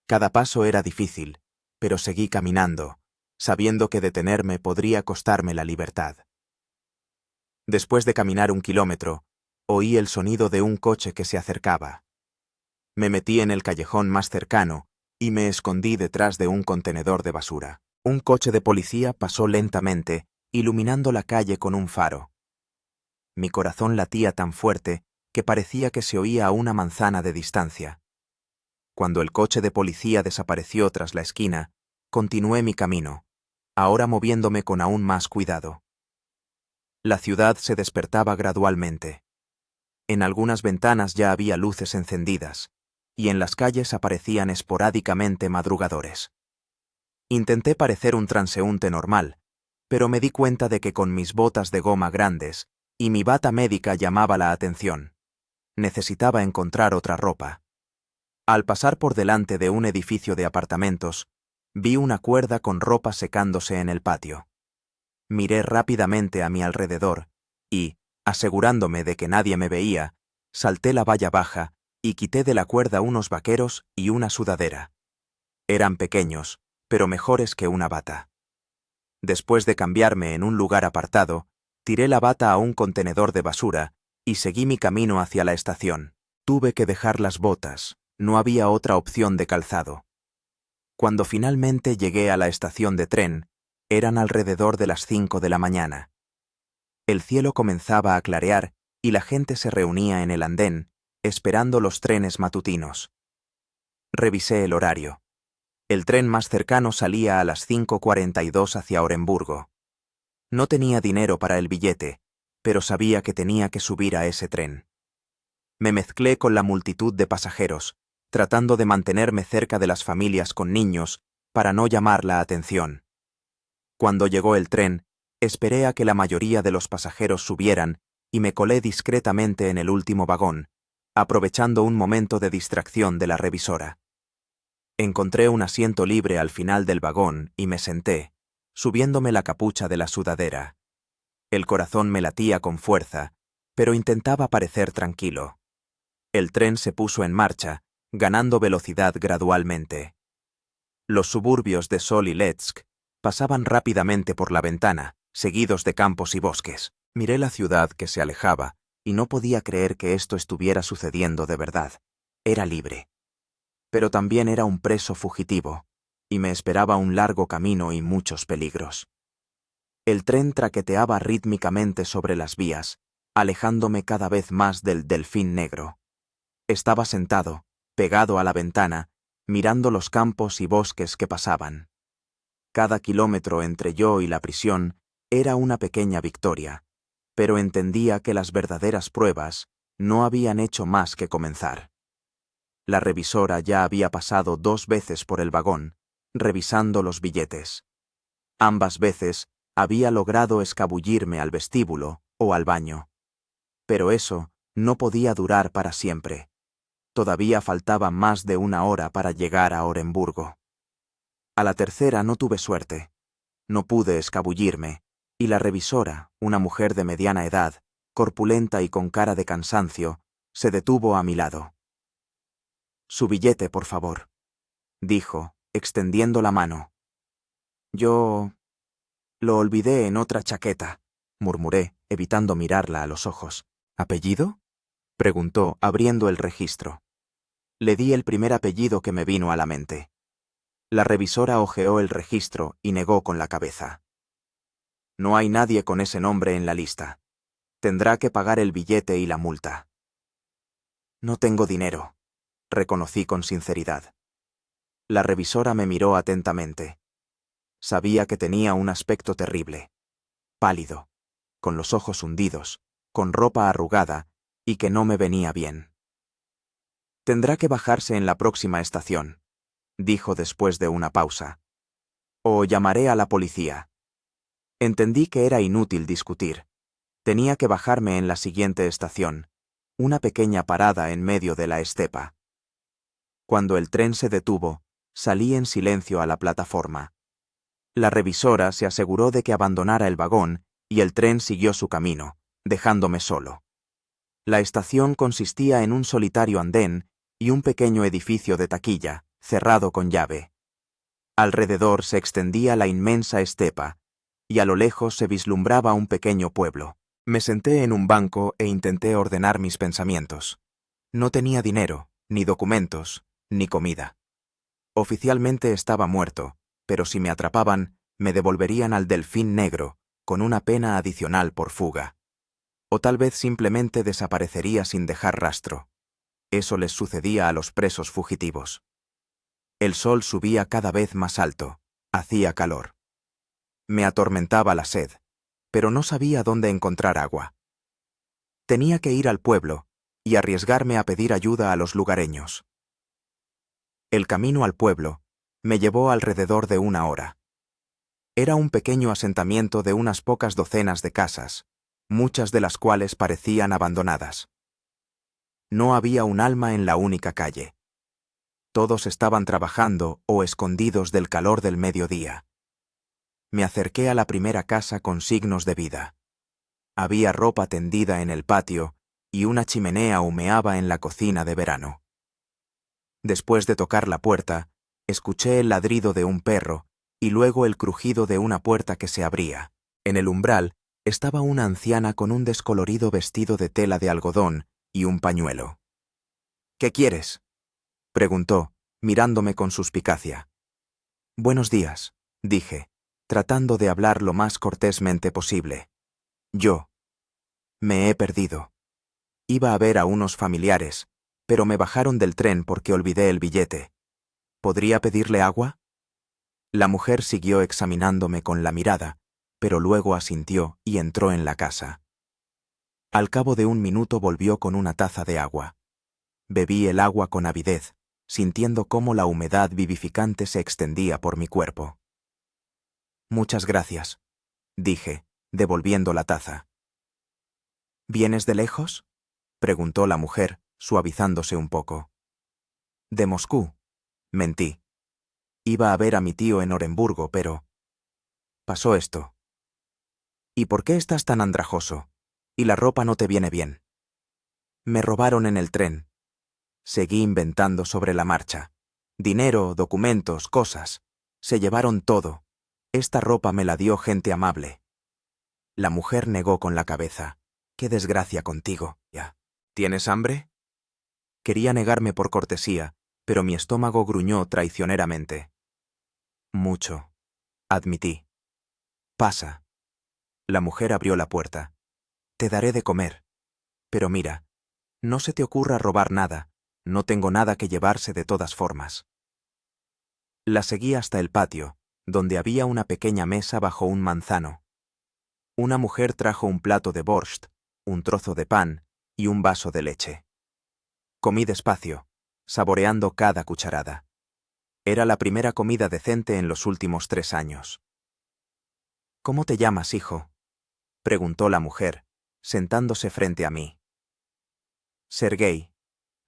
Cada paso era difícil, pero seguí caminando, sabiendo que detenerme podría costarme la libertad. Después de caminar 1 kilómetro, oí el sonido de un coche que se acercaba. Me metí en el callejón más cercano y me escondí detrás de un contenedor de basura. Un coche de policía pasó lentamente, iluminando la calle con un faro. Mi corazón latía tan fuerte que parecía que se oía a una manzana de distancia. Cuando el coche de policía desapareció tras la esquina, continué mi camino, ahora moviéndome con aún más cuidado. La ciudad se despertaba gradualmente. En algunas ventanas ya había luces encendidas, y en las calles aparecían esporádicamente madrugadores. Intenté parecer un transeúnte normal, pero me di cuenta de que con mis botas de goma grandes y mi bata médica llamaba la atención. Necesitaba encontrar otra ropa. Al pasar por delante de un edificio de apartamentos, vi una cuerda con ropa secándose en el patio. Miré rápidamente a mi alrededor y, asegurándome de que nadie me veía, salté la valla baja y quité de la cuerda unos vaqueros y una sudadera. Eran pequeños, pero mejores que una bata. Después de cambiarme en un lugar apartado, tiré la bata a un contenedor de basura y seguí mi camino hacia la estación. Tuve que dejar las botas, no había otra opción de calzado. Cuando finalmente llegué a la estación de tren, eran alrededor de las 5 de la mañana. El cielo comenzaba a clarear y la gente se reunía en el andén, esperando los trenes matutinos. Revisé el horario. El tren más cercano salía a las 5:42 hacia Oremburgo. No tenía dinero para el billete, pero sabía que tenía que subir a ese tren. Me mezclé con la multitud de pasajeros, tratando de mantenerme cerca de las familias con niños para no llamar la atención. Cuando llegó el tren, esperé a que la mayoría de los pasajeros subieran y me colé discretamente en el último vagón, aprovechando un momento de distracción de la revisora. Encontré un asiento libre al final del vagón y me senté, subiéndome la capucha de la sudadera. El corazón me latía con fuerza, pero intentaba parecer tranquilo. El tren se puso en marcha, ganando velocidad gradualmente. Los suburbios de Soliletsk pasaban rápidamente por la ventana, seguidos de campos y bosques. Miré la ciudad que se alejaba y no podía creer que esto estuviera sucediendo de verdad. Era libre. Pero también era un preso fugitivo, y me esperaba un largo camino y muchos peligros. El tren traqueteaba rítmicamente sobre las vías, alejándome cada vez más del delfín negro. Estaba sentado, pegado a la ventana, mirando los campos y bosques que pasaban. Cada kilómetro entre yo y la prisión era una pequeña victoria, pero entendía que las verdaderas pruebas no habían hecho más que comenzar. La revisora ya había pasado 2 veces por el vagón, revisando los billetes. Ambas veces había logrado escabullirme al vestíbulo o al baño. Pero eso no podía durar para siempre. Todavía faltaba más de 1 hora para llegar a Oremburgo. A la tercera no tuve suerte. No pude escabullirme, y la revisora, una mujer de mediana edad, corpulenta y con cara de cansancio, se detuvo a mi lado. «Su billete, por favor», dijo, extendiendo la mano. «Yo... lo olvidé en otra chaqueta», murmuré, evitando mirarla a los ojos. «¿Apellido?», preguntó, abriendo el registro. Le di el primer apellido que me vino a la mente. La revisora hojeó el registro y negó con la cabeza. «No hay nadie con ese nombre en la lista. Tendrá que pagar el billete y la multa». «No tengo dinero», reconocí con sinceridad. La revisora me miró atentamente. Sabía que tenía un aspecto terrible, pálido, con los ojos hundidos, con ropa arrugada y que no me venía bien. Tendrá que bajarse en la próxima estación, dijo después de una pausa. O llamaré a la policía. Entendí que era inútil discutir. Tenía que bajarme en la siguiente estación, una pequeña parada en medio de la estepa. Cuando el tren se detuvo, salí en silencio a la plataforma. La revisora se aseguró de que abandonara el vagón y el tren siguió su camino, dejándome solo. La estación consistía en un solitario andén y un pequeño edificio de taquilla, cerrado con llave. Alrededor se extendía la inmensa estepa, y a lo lejos se vislumbraba un pequeño pueblo. Me senté en un banco e intenté ordenar mis pensamientos. No tenía dinero, ni documentos, ni comida. Oficialmente estaba muerto, pero si me atrapaban, me devolverían al Delfín Negro, con una pena adicional por fuga. O tal vez simplemente desaparecería sin dejar rastro. Eso les sucedía a los presos fugitivos. El sol subía cada vez más alto. Hacía calor. Me atormentaba la sed, pero no sabía dónde encontrar agua. Tenía que ir al pueblo y arriesgarme a pedir ayuda a los lugareños. El camino al pueblo me llevó alrededor de 1 hora. Era un pequeño asentamiento de unas pocas docenas de casas, muchas de las cuales parecían abandonadas. No había un alma en la única calle. Todos estaban trabajando o escondidos del calor del mediodía. Me acerqué a la primera casa con signos de vida. Había ropa tendida en el patio y una chimenea humeaba en la cocina de verano. Después de tocar la puerta, escuché el ladrido de un perro y luego el crujido de una puerta que se abría. En el umbral estaba una anciana con un descolorido vestido de tela de algodón y un pañuelo. «¿Qué quieres?», preguntó, mirándome con suspicacia. «Buenos días», dije, tratando de hablar lo más cortésmente posible. Me he perdido. Iba a ver a unos familiares, pero me bajaron del tren porque olvidé el billete. ¿Podría pedirle agua?». La mujer siguió examinándome con la mirada, pero luego asintió y entró en la casa. Al cabo de 1 minuto volvió con una taza de agua. Bebí el agua con avidez, sintiendo cómo la humedad vivificante se extendía por mi cuerpo. «Muchas gracias», dije, devolviendo la taza. «¿Vienes de lejos?», preguntó la mujer, suavizándose un poco. «De Moscú», mentí. Iba a ver a mi tío en Oremburgo, pero... pasó esto. «¿Y por qué estás tan andrajoso? Y la ropa no te viene bien». «Me robaron en el tren». Seguí inventando sobre la marcha. Dinero, documentos, cosas. Se llevaron todo. Esta ropa me la dio gente amable. La mujer negó con la cabeza. «Qué desgracia contigo, ya. ¿Tienes hambre?». Quería negarme por cortesía, pero mi estómago gruñó traicioneramente. «Mucho», admití. «Pasa». La mujer abrió la puerta. «Te daré de comer. Pero mira, no se te ocurra robar nada. No tengo nada que llevarse de todas formas». La seguí hasta el patio, donde había una pequeña mesa bajo un manzano. Una mujer trajo un plato de borscht, un trozo de pan y un vaso de leche. Comí despacio, saboreando cada cucharada. Era la primera comida decente en los últimos 3 años. «¿Cómo te llamas, hijo?», preguntó la mujer, sentándose frente a mí. «Sergei»,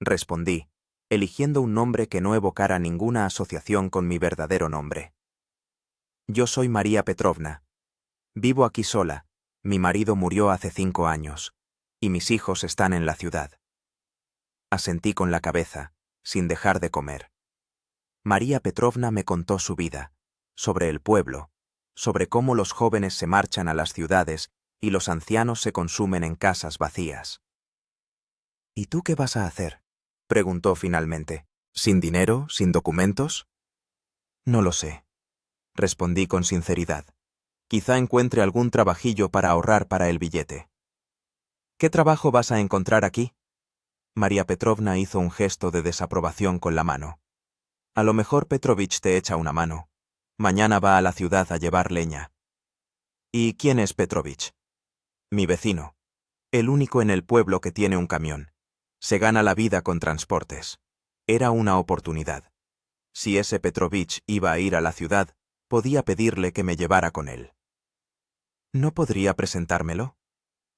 respondí, eligiendo un nombre que no evocara ninguna asociación con mi verdadero nombre. «Yo soy María Petrovna. Vivo aquí sola. Mi marido murió hace 5 años, y mis hijos están en la ciudad». Asentí con la cabeza, sin dejar de comer. María Petrovna me contó su vida, sobre el pueblo, sobre cómo los jóvenes se marchan a las ciudades y los ancianos se consumen en casas vacías. «¿Y tú qué vas a hacer?», preguntó finalmente. «¿Sin dinero? ¿Sin documentos?». «No lo sé», respondí con sinceridad. «Quizá encuentre algún trabajillo para ahorrar para el billete». «¿Qué trabajo vas a encontrar aquí?». María Petrovna hizo un gesto de desaprobación con la mano. «A lo mejor Petrovich te echa una mano. Mañana va a la ciudad a llevar leña». «¿Y quién es Petrovich?». «Mi vecino. El único en el pueblo que tiene un camión. Se gana la vida con transportes». Era una oportunidad. Si ese Petrovich iba a ir a la ciudad, podía pedirle que me llevara con él. ¿No podría presentármelo?,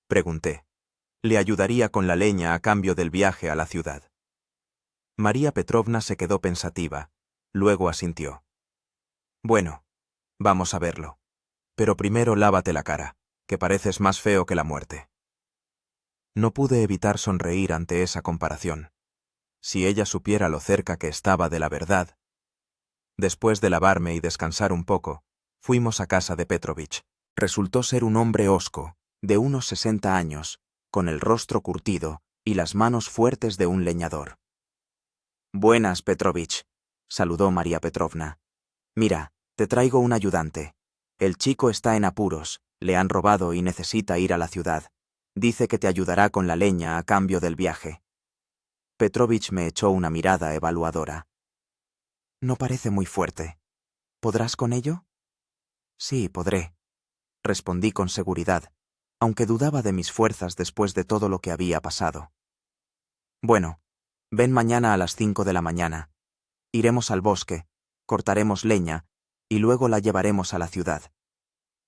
pregunté. Le ayudaría con la leña a cambio del viaje a la ciudad. María Petrovna se quedó pensativa, luego asintió. Bueno, vamos a verlo. Pero primero lávate la cara, que pareces más feo que la muerte. No pude evitar sonreír ante esa comparación. Si ella supiera lo cerca que estaba de la verdad. Después de lavarme y descansar un poco, fuimos a casa de Petrovich. Resultó ser un hombre hosco, de unos 60 años, con el rostro curtido y las manos fuertes de un leñador. «Buenas, Petrovich», saludó María Petrovna. «Mira, te traigo un ayudante. El chico está en apuros, le han robado y necesita ir a la ciudad. Dice que te ayudará con la leña a cambio del viaje». Petrovich me echó una mirada evaluadora. «No parece muy fuerte. ¿Podrás con ello?» «Sí, podré», respondí con seguridad, aunque dudaba de mis fuerzas después de todo lo que había pasado. «Bueno, ven mañana a las 5 de la mañana. Iremos al bosque, cortaremos leña y luego la llevaremos a la ciudad.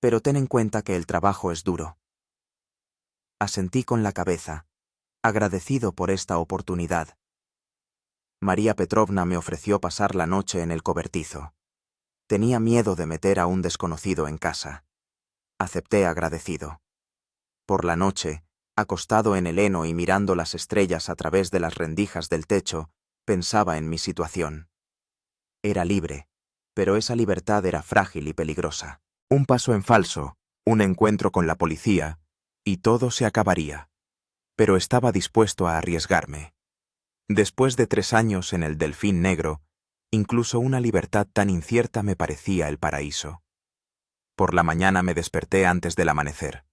Pero ten en cuenta que el trabajo es duro». Asentí con la cabeza, agradecido por esta oportunidad. María Petrovna me ofreció pasar la noche en el cobertizo. Tenía miedo de meter a un desconocido en casa. Acepté agradecido. Por la noche, acostado en el heno y mirando las estrellas a través de las rendijas del techo, pensaba en mi situación. Era libre, pero esa libertad era frágil y peligrosa. Un paso en falso, un encuentro con la policía, y todo se acabaría. Pero estaba dispuesto a arriesgarme. Después de 3 años en el Delfín Negro, incluso una libertad tan incierta me parecía el paraíso. Por la mañana me desperté antes del amanecer.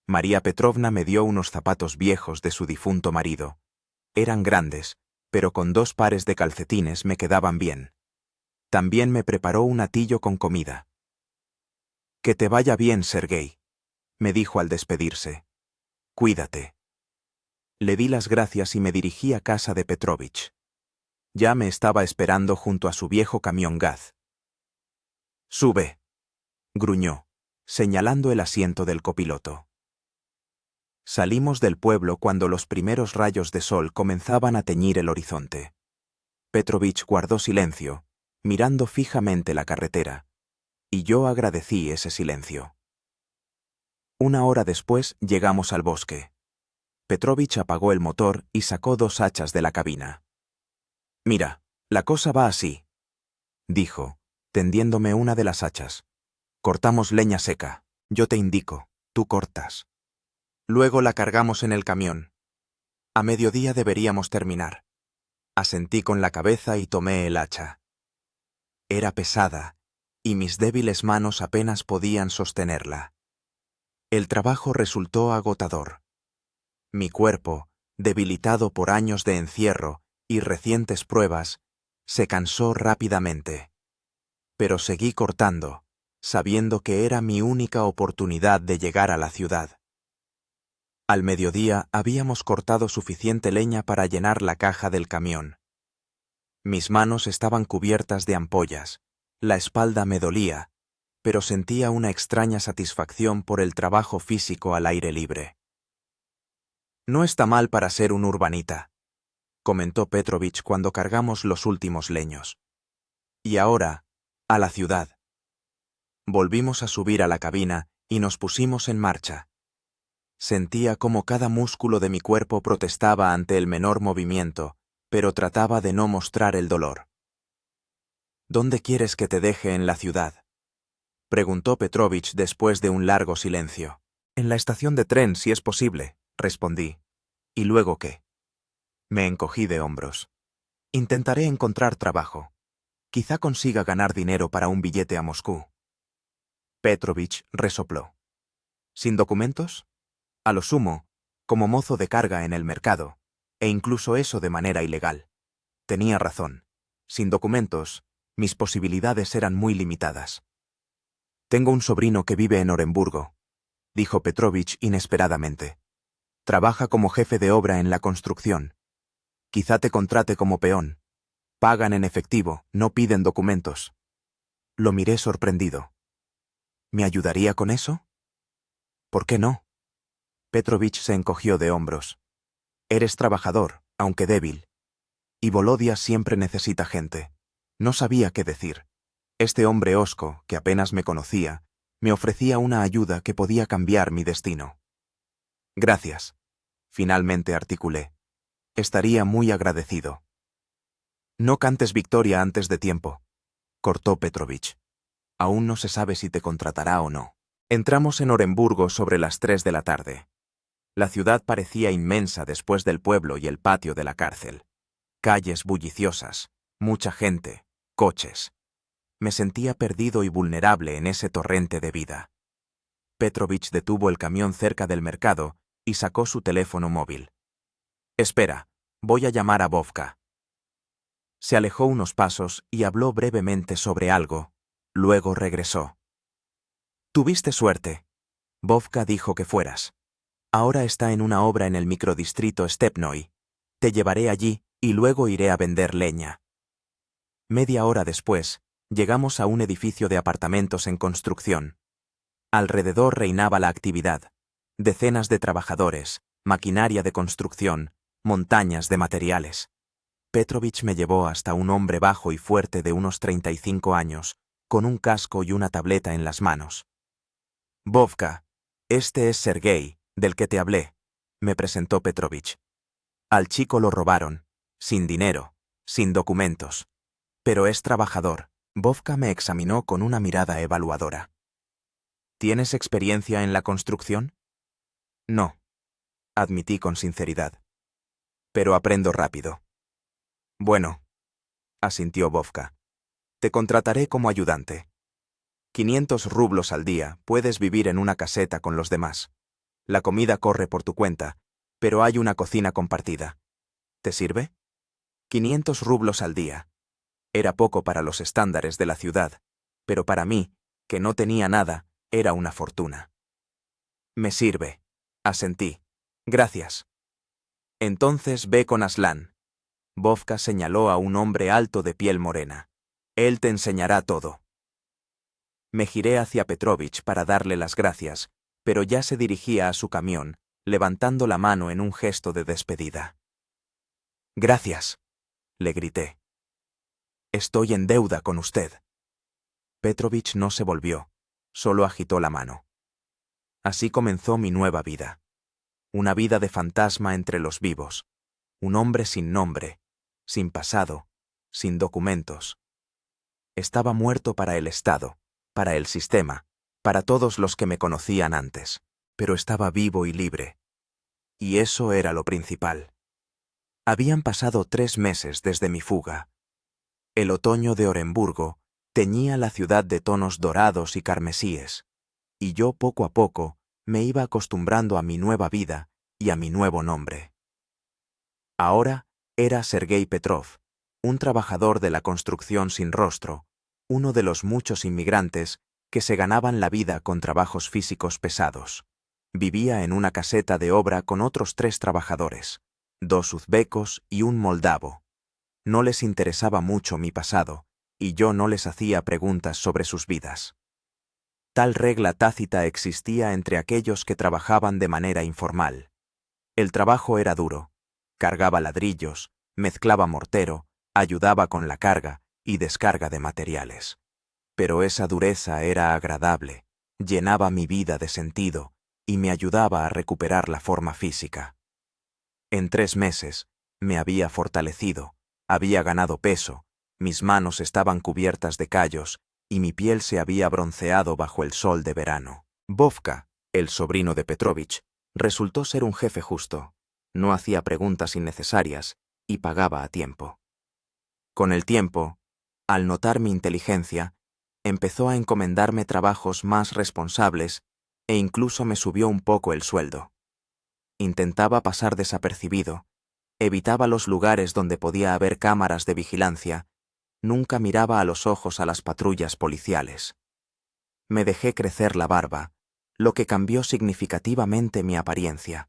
María Petrovna me dio unos zapatos viejos de su difunto marido. Eran grandes, pero con 2 pares de calcetines me quedaban bien. También me preparó un atillo con comida. «Que te vaya bien, Sergei», me dijo al despedirse. «Cuídate». Le di las gracias y me dirigí a casa de Petrovich. Ya me estaba esperando junto a su viejo camión Gaz. «Sube», gruñó, señalando el asiento del copiloto. Salimos del pueblo cuando los primeros rayos de sol comenzaban a teñir el horizonte. Petrovich guardó silencio, mirando fijamente la carretera, y yo agradecí ese silencio. 1 hora después llegamos al bosque. Petrovich apagó el motor y sacó 2 hachas de la cabina. «Mira, la cosa va así», dijo, tendiéndome una de las hachas. «Cortamos leña seca. Yo te indico, tú cortas. Luego la cargamos en el camión. A mediodía deberíamos terminar». Asentí con la cabeza y tomé el hacha. Era pesada, y mis débiles manos apenas podían sostenerla. El trabajo resultó agotador. Mi cuerpo, debilitado por años de encierro y recientes pruebas, se cansó rápidamente. Pero seguí cortando, sabiendo que era mi única oportunidad de llegar a la ciudad. Al mediodía habíamos cortado suficiente leña para llenar la caja del camión. Mis manos estaban cubiertas de ampollas, la espalda me dolía, pero sentía una extraña satisfacción por el trabajo físico al aire libre. «No está mal para ser un urbanita», comentó Petrovich cuando cargamos los últimos leños. «Y ahora, a la ciudad». Volvimos a subir a la cabina y nos pusimos en marcha. Sentía como cada músculo de mi cuerpo protestaba ante el menor movimiento, pero trataba de no mostrar el dolor. «¿Dónde quieres que te deje en la ciudad?», preguntó Petrovich después de un largo silencio. «En la estación de tren, si es posible», respondí. «¿Y luego qué?». Me encogí de hombros. «Intentaré encontrar trabajo. Quizá consiga ganar dinero para un billete a Moscú». Petrovich resopló. «¿Sin documentos?». «A lo sumo, como mozo de carga en el mercado, e incluso eso de manera ilegal». Tenía razón. Sin documentos, mis posibilidades eran muy limitadas. «Tengo un sobrino que vive en Oremburgo», dijo Petrovich inesperadamente. «Trabaja como jefe de obra en la construcción. Quizá te contrate como peón, Pagan en efectivo, no piden documentos. Lo miré sorprendido. ¿Me ayudaría con eso? ¿Por qué no? Petrovich se encogió de hombros. Eres trabajador, aunque débil. Y Volodia siempre necesita gente. No sabía qué decir. Este hombre hosco, que apenas me conocía, me ofrecía una ayuda que podía cambiar mi destino. Gracias. Finalmente articulé. Estaría muy agradecido. No cantes victoria antes de tiempo, cortó Petrovich. Aún no se sabe si te contratará o no. Entramos en Oremburgo sobre las 3 de la tarde. La ciudad parecía inmensa después del pueblo y el patio de la cárcel. Calles bulliciosas, mucha gente, coches. Me sentía perdido y vulnerable en ese torrente de vida. Petrovich detuvo el camión cerca del mercado y sacó su teléfono móvil. Espera, voy a llamar a Vovka. Se alejó unos pasos y habló brevemente sobre algo. Luego regresó. Tuviste suerte. Vovka dijo que fueras. Ahora está en una obra en el microdistrito Stepnoy. Te llevaré allí y luego iré a vender leña. Media hora después, llegamos a un edificio de apartamentos en construcción. Alrededor reinaba la actividad. Decenas de trabajadores, maquinaria de construcción, montañas de materiales. Petrovich me llevó hasta un hombre bajo y fuerte de unos 35 años, con un casco y una tableta en las manos. Vovka, este es Sergei, del que te hablé, me presentó Petrovich. Al chico lo robaron, sin dinero, sin documentos. Pero es trabajador. Vovka me examinó con una mirada evaluadora. ¿Tienes experiencia en la construcción? No, admití con sinceridad. Pero aprendo rápido. Bueno, asintió Vovka. Te contrataré como ayudante. 500 rublos al día, puedes vivir en una caseta con los demás. La comida corre por tu cuenta, pero hay una cocina compartida. ¿Te sirve? 500 rublos al día. Era poco para los estándares de la ciudad, pero para mí, que no tenía nada, era una fortuna. Me sirve, asentí. Gracias. Entonces ve con Aslan. Vovka señaló a un hombre alto de piel morena. Él te enseñará todo. Me giré hacia Petrovich para darle las gracias, pero ya se dirigía a su camión, levantando la mano en un gesto de despedida. Gracias, le grité. Estoy en deuda con usted. Petrovich no se volvió, solo agitó la mano. Así comenzó mi nueva vida. Una vida de fantasma entre los vivos. Un hombre sin nombre, sin pasado, sin documentos. Estaba muerto para el Estado, para el sistema, para todos los que me conocían antes, pero estaba vivo y libre. Y eso era lo principal. Habían pasado 3 meses desde mi fuga. El otoño de Oremburgo teñía la ciudad de tonos dorados y carmesíes, y yo poco a poco me iba acostumbrando a mi nueva vida y a mi nuevo nombre. Ahora era Sergei Petrov, un trabajador de la construcción sin rostro, uno de los muchos inmigrantes que se ganaban la vida con trabajos físicos pesados. Vivía en una caseta de obra con otros 3 trabajadores, 2 uzbecos y un moldavo. No les interesaba mucho mi pasado, y yo no les hacía preguntas sobre sus vidas. Tal regla tácita existía entre aquellos que trabajaban de manera informal. El trabajo era duro. Cargaba ladrillos, mezclaba mortero, ayudaba con la carga y descarga de materiales. Pero esa dureza era agradable, llenaba mi vida de sentido y me ayudaba a recuperar la forma física. En 3 meses me había fortalecido, había ganado peso, mis manos estaban cubiertas de callos y mi piel se había bronceado bajo el sol de verano. Vovka, el sobrino de Petrovich, resultó ser un jefe justo. No hacía preguntas innecesarias y pagaba a tiempo. Con el tiempo, al notar mi inteligencia, empezó a encomendarme trabajos más responsables e incluso me subió un poco el sueldo. Intentaba pasar desapercibido, evitaba los lugares donde podía haber cámaras de vigilancia, nunca miraba a los ojos a las patrullas policiales. Me dejé crecer la barba, lo que cambió significativamente mi apariencia.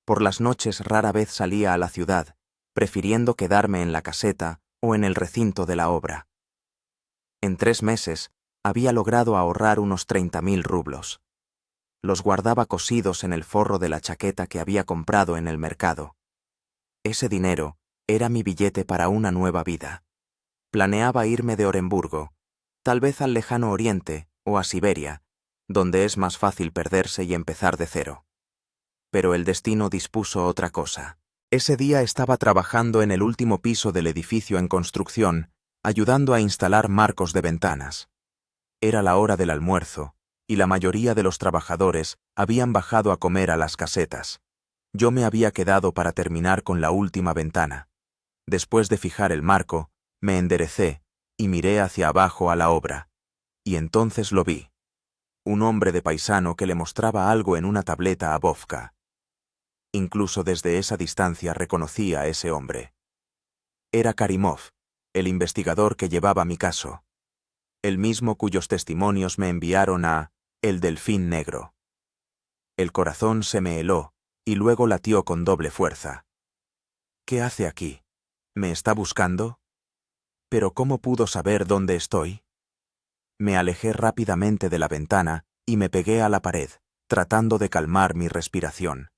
Por las noches rara vez salía a la ciudad, prefiriendo quedarme en la caseta o en el recinto de la obra. En 3 meses había logrado ahorrar unos 30.000 rublos. Los guardaba cosidos en el forro de la chaqueta que había comprado en el mercado. Ese dinero era mi billete para una nueva vida. Planeaba irme de Oremburgo, tal vez al lejano Oriente o a Siberia, donde es más fácil perderse y empezar de cero. Pero el destino dispuso otra cosa. Ese día estaba trabajando en el último piso del edificio en construcción, ayudando a instalar marcos de ventanas. Era la hora del almuerzo, y la mayoría de los trabajadores habían bajado a comer a las casetas. Yo me había quedado para terminar con la última ventana. Después de fijar el marco, me enderecé y miré hacia abajo a la obra. Y entonces lo vi. Un hombre de paisano que le mostraba algo en una tableta a Vovka. Incluso desde esa distancia reconocí a ese hombre. Era Karimov, el investigador que llevaba mi caso. El mismo cuyos testimonios me enviaron a El Delfín Negro. El corazón se me heló y luego latió con doble fuerza. ¿Qué hace aquí? ¿Me está buscando? ¿Pero cómo pudo saber dónde estoy? Me alejé rápidamente de la ventana y me pegué a la pared, tratando de calmar mi respiración.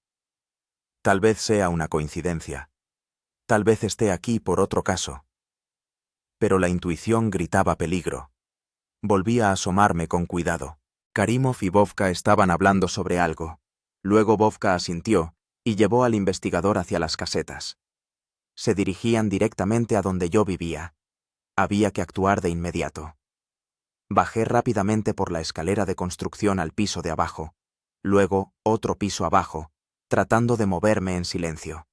Tal vez sea una coincidencia. Tal vez esté aquí por otro caso. Pero la intuición gritaba peligro. Volví a asomarme con cuidado. Karimov y Vovka estaban hablando sobre algo. Luego Vovka asintió y llevó al investigador hacia las casetas. Se dirigían directamente a donde yo vivía. Había que actuar de inmediato. Bajé rápidamente por la escalera de construcción al piso de abajo, luego otro piso abajo, tratando de moverme en silencio.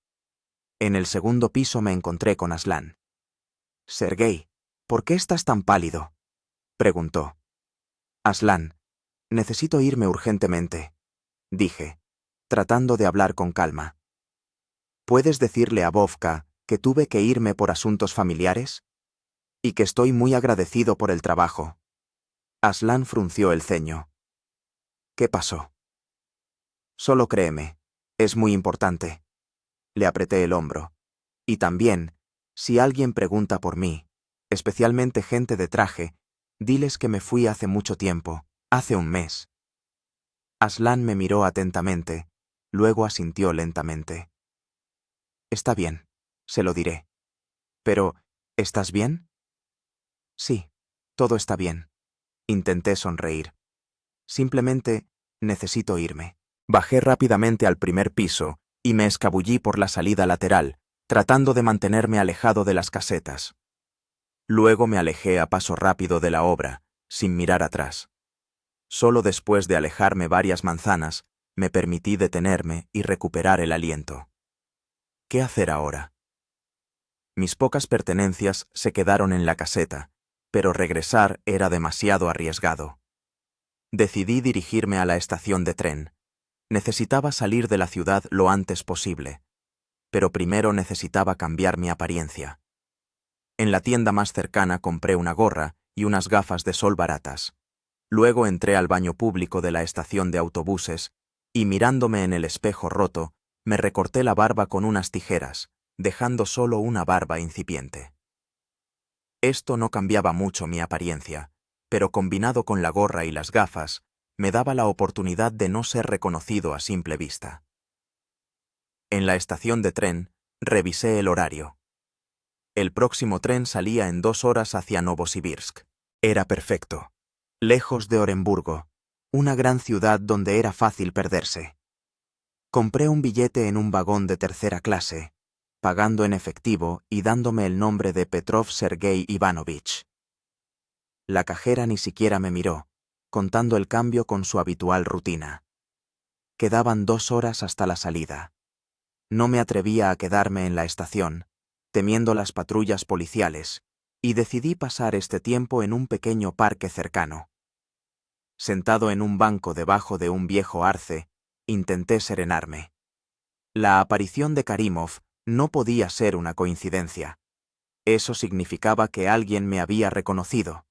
En el segundo piso me encontré con Aslan. «Sergei, ¿por qué estás tan pálido?», preguntó. «Aslan, necesito irme urgentemente», dije, tratando de hablar con calma. «¿Puedes decirle a Vovka que tuve que irme por asuntos familiares? Y que estoy muy agradecido por el trabajo». Aslan frunció el ceño. «¿Qué pasó?». «Solo créeme, es muy importante». Le apreté el hombro. «Y también, si alguien pregunta por mí, especialmente gente de traje, diles que me fui hace mucho tiempo, hace un mes». Aslan me miró atentamente, luego asintió lentamente. «Está bien, se lo diré». «Pero, ¿estás bien?». «Sí, todo está bien». Intenté sonreír. «Simplemente necesito irme». Bajé rápidamente al primer piso y me escabullí por la salida lateral, tratando de mantenerme alejado de las casetas. Luego me alejé a paso rápido de la obra, sin mirar atrás. Solo después de alejarme varias manzanas, me permití detenerme y recuperar el aliento. ¿Qué hacer ahora? Mis pocas pertenencias se quedaron en la caseta, pero regresar era demasiado arriesgado. Decidí dirigirme a la estación de tren. Necesitaba salir de la ciudad lo antes posible, pero primero necesitaba cambiar mi apariencia. En la tienda más cercana compré una gorra y unas gafas de sol baratas. Luego entré al baño público de la estación de autobuses y, mirándome en el espejo roto, me recorté la barba con unas tijeras, dejando solo una barba incipiente. Esto no cambiaba mucho mi apariencia, pero combinado con la gorra y las gafas, me daba la oportunidad de no ser reconocido a simple vista. En la estación de tren, revisé el horario. El próximo tren salía en 2 horas hacia Novosibirsk. Era perfecto. Lejos de Oremburgo, una gran ciudad donde era fácil perderse. Compré un billete en un vagón de tercera clase, pagando en efectivo y dándome el nombre de Petrov Sergei Ivanovich. La cajera ni siquiera me miró, contando el cambio con su habitual rutina. Quedaban 2 horas hasta la salida. No me atrevía a quedarme en la estación, temiendo las patrullas policiales, y decidí pasar este tiempo en un pequeño parque cercano. Sentado en un banco debajo de un viejo arce, intenté serenarme. La aparición de Karimov no podía ser una coincidencia. Eso significaba que alguien me había reconocido,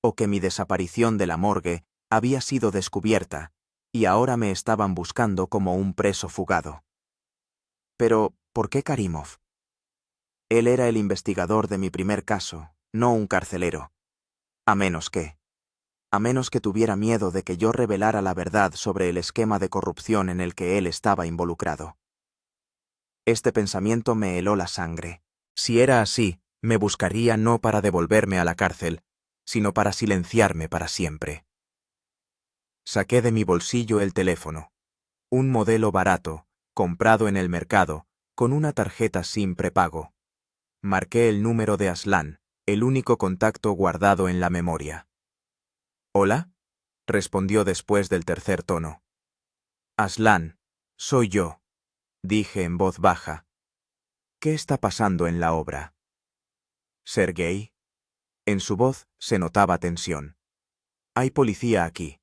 o que mi desaparición de la morgue había sido descubierta, y ahora me estaban buscando como un preso fugado. Pero, ¿por qué Karimov? Él era el investigador de mi primer caso, no un carcelero. A menos que tuviera miedo de que yo revelara la verdad sobre el esquema de corrupción en el que él estaba involucrado. Este pensamiento me heló la sangre. Si era así, me buscaría no para devolverme a la cárcel, sino para silenciarme para siempre. Saqué de mi bolsillo el teléfono, un modelo barato, comprado en el mercado, con una tarjeta SIM prepago. Marqué el número de Aslan, el único contacto guardado en la memoria. ¿Hola? Respondió después del tercer tono. Aslan, soy yo, dije en voz baja. ¿Qué está pasando en la obra? ¿Sergei? En su voz se notaba tensión. Hay policía aquí.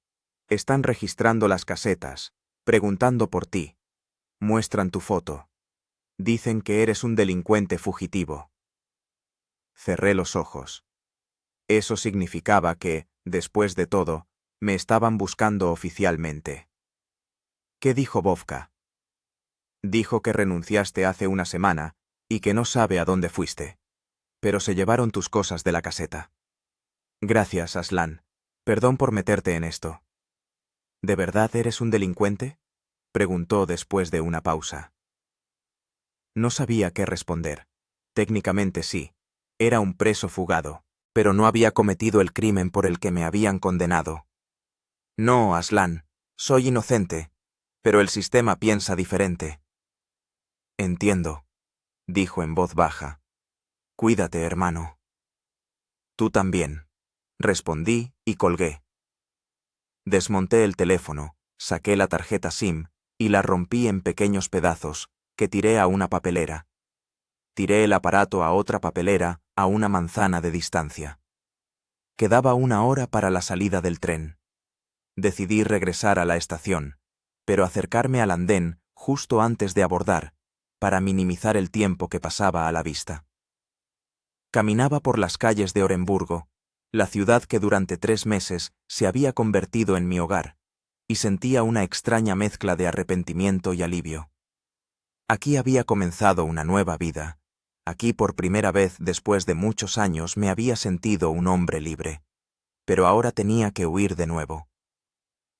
Están registrando las casetas, preguntando por ti. Muestran tu foto. Dicen que eres un delincuente fugitivo. Cerré los ojos. Eso significaba que, después de todo, me estaban buscando oficialmente. ¿Qué dijo Vovka? Dijo que renunciaste hace una semana y que no sabe a dónde fuiste. Pero se llevaron tus cosas de la caseta. Gracias, Aslan. Perdón por meterte en esto. ¿De verdad eres un delincuente? Preguntó después de una pausa. No sabía qué responder. Técnicamente sí. Era un preso fugado, pero no había cometido el crimen por el que me habían condenado. No, Aslan. Soy inocente, pero el sistema piensa diferente. Entiendo, dijo en voz baja. Cuídate, hermano. Tú también, respondí y colgué. Desmonté el teléfono, saqué la tarjeta SIM y la rompí en pequeños pedazos, que tiré a una papelera. Tiré el aparato a otra papelera a una manzana de distancia. Quedaba 1 hora para la salida del tren. Decidí regresar a la estación, pero acercarme al andén justo antes de abordar, para minimizar el tiempo que pasaba a la vista. Caminaba por las calles de Oremburgo, la ciudad que durante 3 meses se había convertido en mi hogar, y sentía una extraña mezcla de arrepentimiento y alivio. Aquí había comenzado una nueva vida. Aquí por primera vez después de muchos años me había sentido un hombre libre. Pero ahora tenía que huir de nuevo.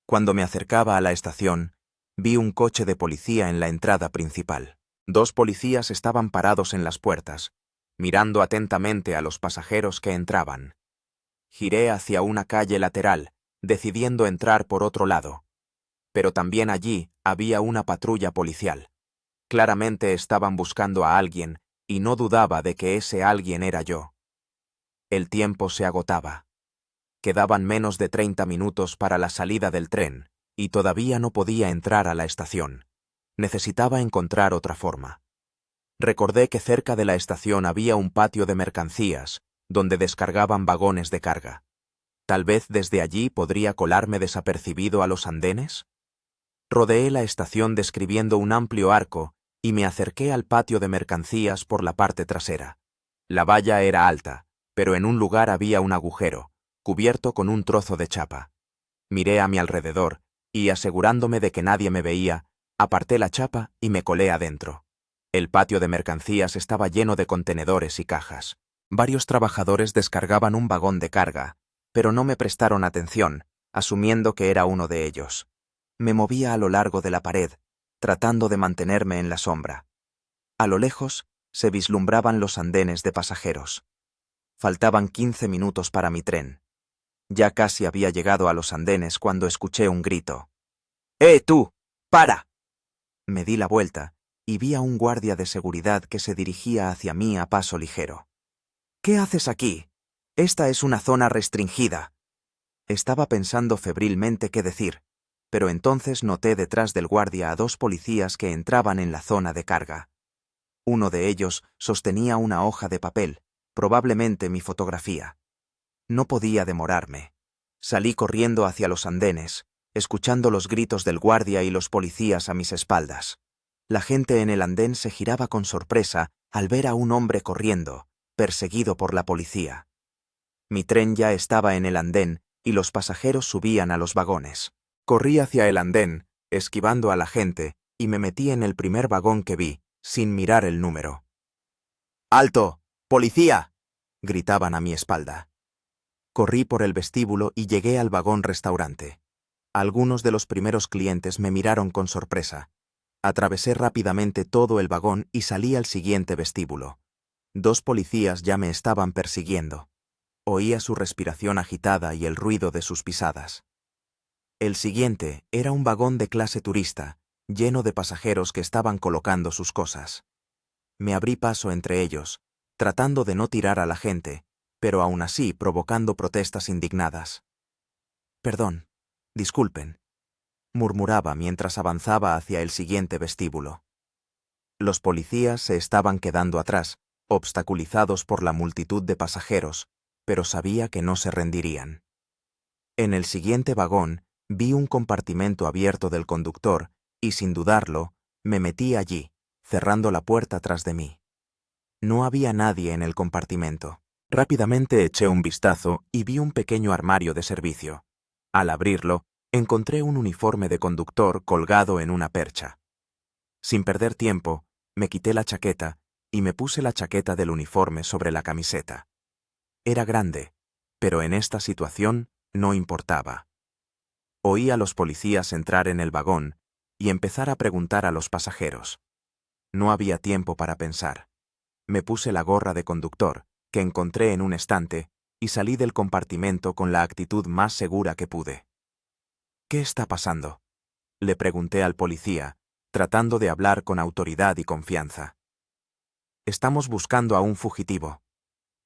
Cuando me acercaba a la estación, vi un coche de policía en la entrada principal. 2 policías estaban parados en las puertas, mirando atentamente a los pasajeros que entraban. Giré hacia una calle lateral, decidiendo entrar por otro lado. Pero también allí había una patrulla policial. Claramente estaban buscando a alguien, y no dudaba de que ese alguien era yo. El tiempo se agotaba. Quedaban menos de 30 minutos para la salida del tren, y todavía no podía entrar a la estación. Necesitaba encontrar otra forma. Recordé que cerca de la estación había un patio de mercancías, donde descargaban vagones de carga. Tal vez desde allí podría colarme desapercibido a los andenes. Rodeé la estación describiendo un amplio arco y me acerqué al patio de mercancías por la parte trasera. La valla era alta, pero en un lugar había un agujero, cubierto con un trozo de chapa. Miré a mi alrededor y, asegurándome de que nadie me veía, aparté la chapa y me colé adentro. El patio de mercancías estaba lleno de contenedores y cajas. Varios trabajadores descargaban un vagón de carga, pero no me prestaron atención, asumiendo que era uno de ellos. Me movía a lo largo de la pared, tratando de mantenerme en la sombra. A lo lejos se vislumbraban los andenes de pasajeros. Faltaban 15 minutos para mi tren. Ya casi había llegado a los andenes cuando escuché un grito. Tú! ¡Para! Me di la vuelta y vi a un guardia de seguridad que se dirigía hacia mí a paso ligero. ¿Qué haces aquí? Esta es una zona restringida. Estaba pensando febrilmente qué decir, pero entonces noté detrás del guardia a 2 policías que entraban en la zona de carga. Uno de ellos sostenía una hoja de papel, probablemente mi fotografía. No podía demorarme. Salí corriendo hacia los andenes, escuchando los gritos del guardia y los policías a mis espaldas. La gente en el andén se giraba con sorpresa al ver a un hombre corriendo, perseguido por la policía. Mi tren ya estaba en el andén y los pasajeros subían a los vagones. Corrí hacia el andén, esquivando a la gente, y me metí en el primer vagón que vi, sin mirar el número. ¡Alto! ¡Policía!, gritaban a mi espalda. Corrí por el vestíbulo y llegué al vagón restaurante. Algunos de los primeros clientes me miraron con sorpresa. Atravesé rápidamente todo el vagón y salí al siguiente vestíbulo. 2 policías ya me estaban persiguiendo. Oía su respiración agitada y el ruido de sus pisadas. El siguiente era un vagón de clase turista, lleno de pasajeros que estaban colocando sus cosas. Me abrí paso entre ellos, tratando de no tirar a la gente, pero aún así provocando protestas indignadas. «Perdón, disculpen», murmuraba mientras avanzaba hacia el siguiente vestíbulo. Los policías se estaban quedando atrás, obstaculizados por la multitud de pasajeros, pero sabía que no se rendirían. En el siguiente vagón vi un compartimento abierto del conductor y, sin dudarlo, me metí allí, cerrando la puerta tras de mí. No había nadie en el compartimento. Rápidamente eché un vistazo y vi un pequeño armario de servicio. Al abrirlo, encontré un uniforme de conductor colgado en una percha. Sin perder tiempo, me quité la chaqueta y me puse la chaqueta del uniforme sobre la camiseta. Era grande, pero en esta situación no importaba. Oí a los policías entrar en el vagón y empezar a preguntar a los pasajeros. No había tiempo para pensar. Me puse la gorra de conductor, que encontré en un estante, y salí del compartimento con la actitud más segura que pude. «¿Qué está pasando?», le pregunté al policía, tratando de hablar con autoridad y confianza. «Estamos buscando a un fugitivo»,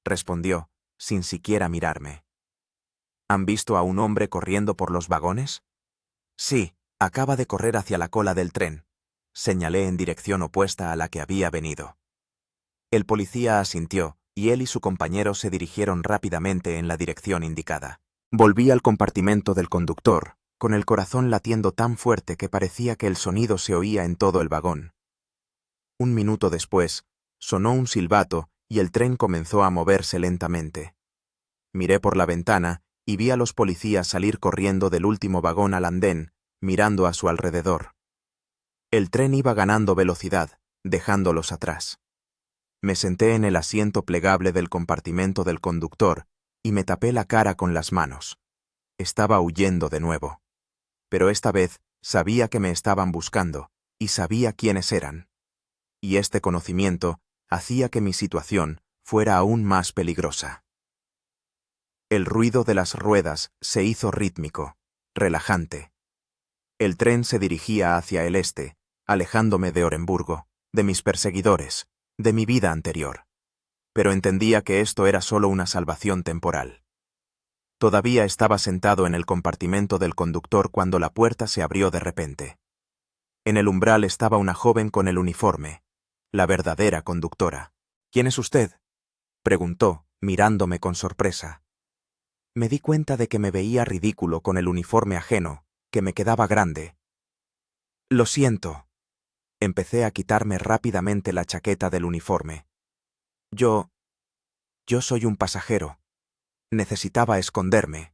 respondió, sin siquiera mirarme. «¿Han visto a un hombre corriendo por los vagones?». «Sí, acaba de correr hacia la cola del tren», señalé en dirección opuesta a la que había venido. El policía asintió, y él y su compañero se dirigieron rápidamente en la dirección indicada. Volví al compartimento del conductor, con el corazón latiendo tan fuerte que parecía que el sonido se oía en todo el vagón. Un minuto después, sonó un silbato y el tren comenzó a moverse lentamente. Miré por la ventana y vi a los policías salir corriendo del último vagón al andén, mirando a su alrededor. El tren iba ganando velocidad, dejándolos atrás. Me senté en el asiento plegable del compartimento del conductor y me tapé la cara con las manos. Estaba huyendo de nuevo. Pero esta vez sabía que me estaban buscando y sabía quiénes eran. Y este conocimiento hacía que mi situación fuera aún más peligrosa. El ruido de las ruedas se hizo rítmico, relajante. El tren se dirigía hacia el este, alejándome de Oremburgo, de mis perseguidores, de mi vida anterior. Pero entendía que esto era solo una salvación temporal. Todavía estaba sentado en el compartimento del conductor cuando la puerta se abrió de repente. En el umbral estaba una joven con el uniforme, la verdadera conductora. «¿Quién es usted?», preguntó, mirándome con sorpresa. Me di cuenta de que me veía ridículo con el uniforme ajeno, que me quedaba grande. «Lo siento». Empecé a quitarme rápidamente la chaqueta del uniforme. Yo soy un pasajero. Necesitaba esconderme».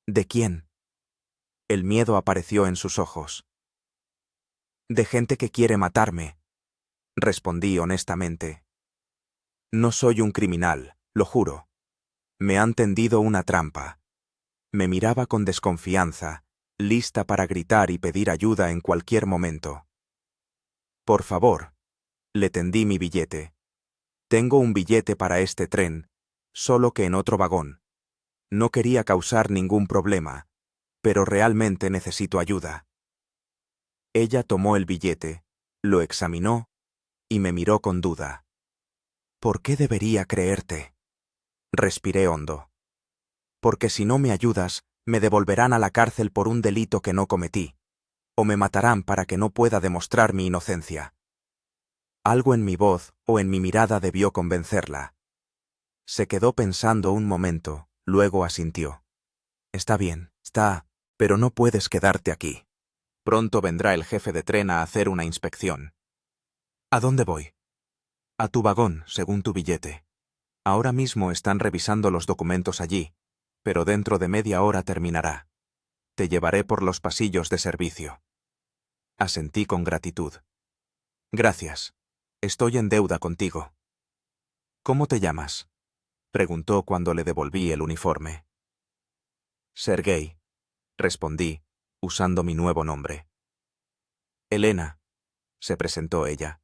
«¿De quién?». El miedo apareció en sus ojos. «De gente que quiere matarme», respondí honestamente. «No soy un criminal, lo juro. Me han tendido una trampa». Me miraba con desconfianza, lista para gritar y pedir ayuda en cualquier momento. «Por favor», le tendí mi billete. «Tengo un billete para este tren, solo que en otro vagón. No quería causar ningún problema, pero realmente necesito ayuda». Ella tomó el billete, lo examinó y me miró con duda. «¿Por qué debería creerte?». Respiré hondo. «Porque si no me ayudas, me devolverán a la cárcel por un delito que no cometí, o me matarán para que no pueda demostrar mi inocencia». Algo en mi voz o en mi mirada debió convencerla. Se quedó pensando un momento, luego asintió. «Está bien, pero no puedes quedarte aquí. Pronto vendrá el jefe de tren a hacer una inspección». «¿A dónde voy?». «A tu vagón, según tu billete. Ahora mismo están revisando los documentos allí, pero dentro de media hora terminará. Te llevaré por los pasillos de servicio». Asentí con gratitud. «Gracias. Estoy en deuda contigo». ¿Cómo te llamas?, preguntó cuando le devolví el uniforme. Sergei, respondí, usando mi nuevo nombre. Elena, se presentó ella.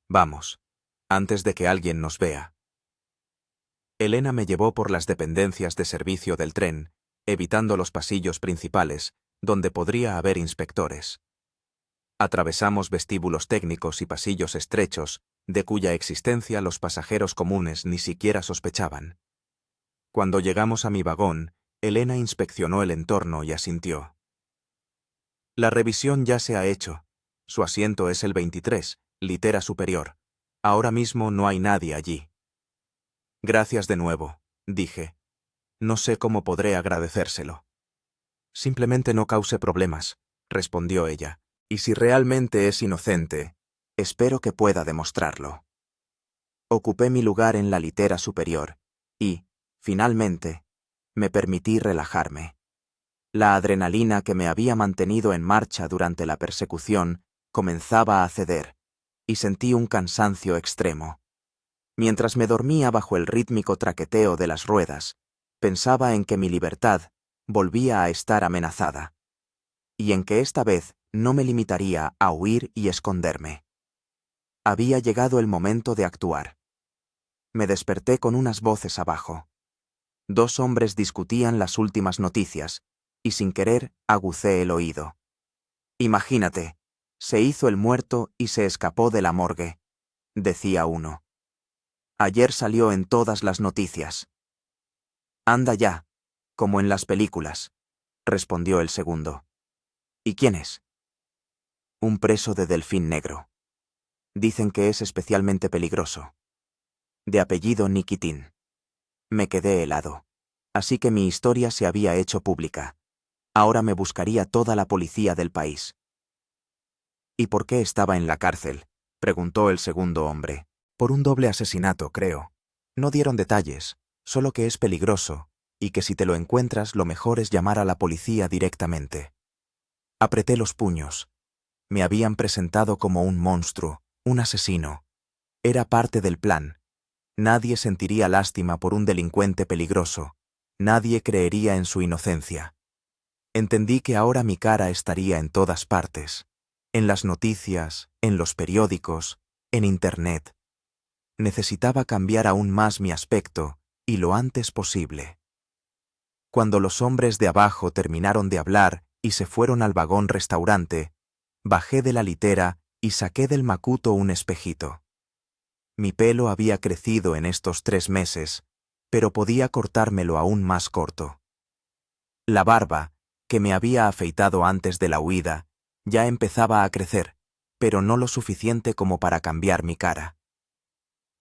Vamos, antes de que alguien nos vea. Elena me llevó por las dependencias de servicio del tren, evitando los pasillos principales, donde podría haber inspectores. Atravesamos vestíbulos técnicos y pasillos estrechos, de cuya existencia los pasajeros comunes ni siquiera sospechaban. Cuando llegamos a mi vagón, Elena inspeccionó el entorno y asintió. La revisión ya se ha hecho. Su asiento es el 23, litera superior. Ahora mismo no hay nadie allí. Gracias de nuevo, dije. No sé cómo podré agradecérselo. Simplemente no cause problemas, respondió ella. Y si realmente es inocente, espero que pueda demostrarlo. Ocupé mi lugar en la litera superior y, finalmente, me permití relajarme. La adrenalina que me había mantenido en marcha durante la persecución comenzaba a ceder, y sentí un cansancio extremo. Mientras me dormía bajo el rítmico traqueteo de las ruedas, pensaba en que mi libertad volvía a estar amenazada, y en que esta vez no me limitaría a huir y esconderme. Había llegado el momento de actuar. Me desperté con unas voces abajo. 2 hombres discutían las últimas noticias, y sin querer agucé el oído. Imagínate, se hizo el muerto y se escapó de la morgue, decía uno. Ayer salió en todas las noticias. Anda ya, como en las películas, respondió el segundo. ¿Y quién es? Un preso de Delfín Negro. Dicen que es especialmente peligroso. De apellido Nikitin. Me quedé helado. Así que mi historia se había hecho pública. Ahora me buscaría toda la policía del país. ¿Y por qué estaba en la cárcel?, preguntó el segundo hombre. Por un doble asesinato, creo. No dieron detalles, solo que es peligroso, y que si te lo encuentras lo mejor es llamar a la policía directamente. Apreté los puños. Me habían presentado como un monstruo, un asesino. Era parte del plan. Nadie sentiría lástima por un delincuente peligroso. Nadie creería en su inocencia. Entendí que ahora mi cara estaría en todas partes. En las noticias, en los periódicos, en Internet. Necesitaba cambiar aún más mi aspecto, y lo antes posible. Cuando los hombres de abajo terminaron de hablar y se fueron al vagón restaurante, bajé de la litera y saqué del macuto un espejito. Mi pelo había crecido en estos 3 meses, pero podía cortármelo aún más corto. La barba, que me había afeitado antes de la huida, ya empezaba a crecer, pero no lo suficiente como para cambiar mi cara.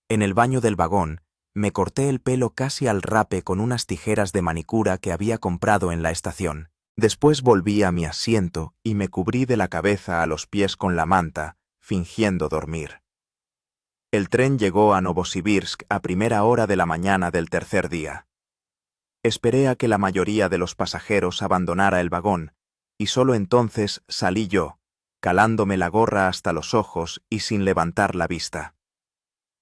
En el baño del vagón, me corté el pelo casi al rape con unas tijeras de manicura que había comprado en la estación. Después volví a mi asiento y me cubrí de la cabeza a los pies con la manta, fingiendo dormir. El tren llegó a Novosibirsk a primera hora de la mañana del tercer día. Esperé a que la mayoría de los pasajeros abandonara el vagón, y solo entonces salí yo, calándome la gorra hasta los ojos y sin levantar la vista.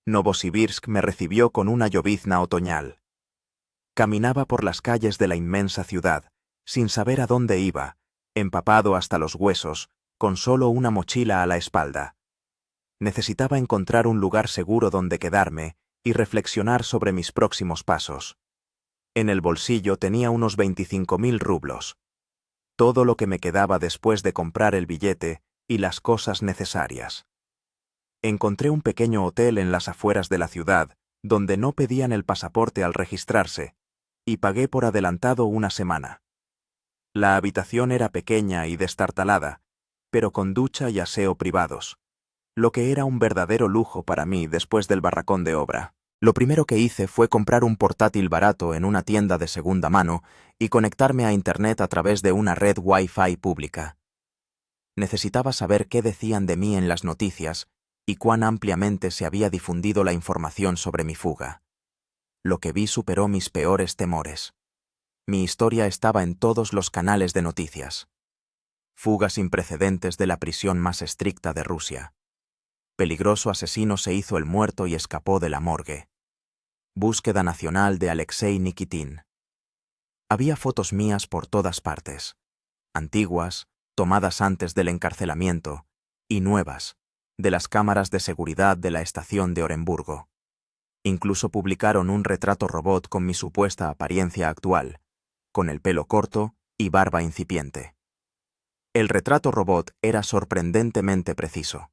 Novosibirsk me recibió con una llovizna otoñal. Caminaba por las calles de la inmensa ciudad, sin saber a dónde iba, empapado hasta los huesos, con solo una mochila a la espalda. Necesitaba encontrar un lugar seguro donde quedarme y reflexionar sobre mis próximos pasos. En el bolsillo tenía unos 25.000 rublos. Todo lo que me quedaba después de comprar el billete y las cosas necesarias. Encontré un pequeño hotel en las afueras de la ciudad, donde no pedían el pasaporte al registrarse, y pagué por adelantado una semana. La habitación era pequeña y destartalada, pero con ducha y aseo privados, lo que era un verdadero lujo para mí después del barracón de obra. Lo primero que hice fue comprar un portátil barato en una tienda de segunda mano y conectarme a Internet a través de una red Wi-Fi pública. Necesitaba saber qué decían de mí en las noticias y cuán ampliamente se había difundido la información sobre mi fuga. Lo que vi superó mis peores temores. Mi historia estaba en todos los canales de noticias. Fuga sin precedentes de la prisión más estricta de Rusia. Peligroso asesino se hizo el muerto y escapó de la morgue. Búsqueda nacional de Alexei Nikitin. Había fotos mías por todas partes. Antiguas, tomadas antes del encarcelamiento, y nuevas, de las cámaras de seguridad de la estación de Oremburgo. Incluso publicaron un retrato robot con mi supuesta apariencia actual, con el pelo corto y barba incipiente. El retrato robot era sorprendentemente preciso.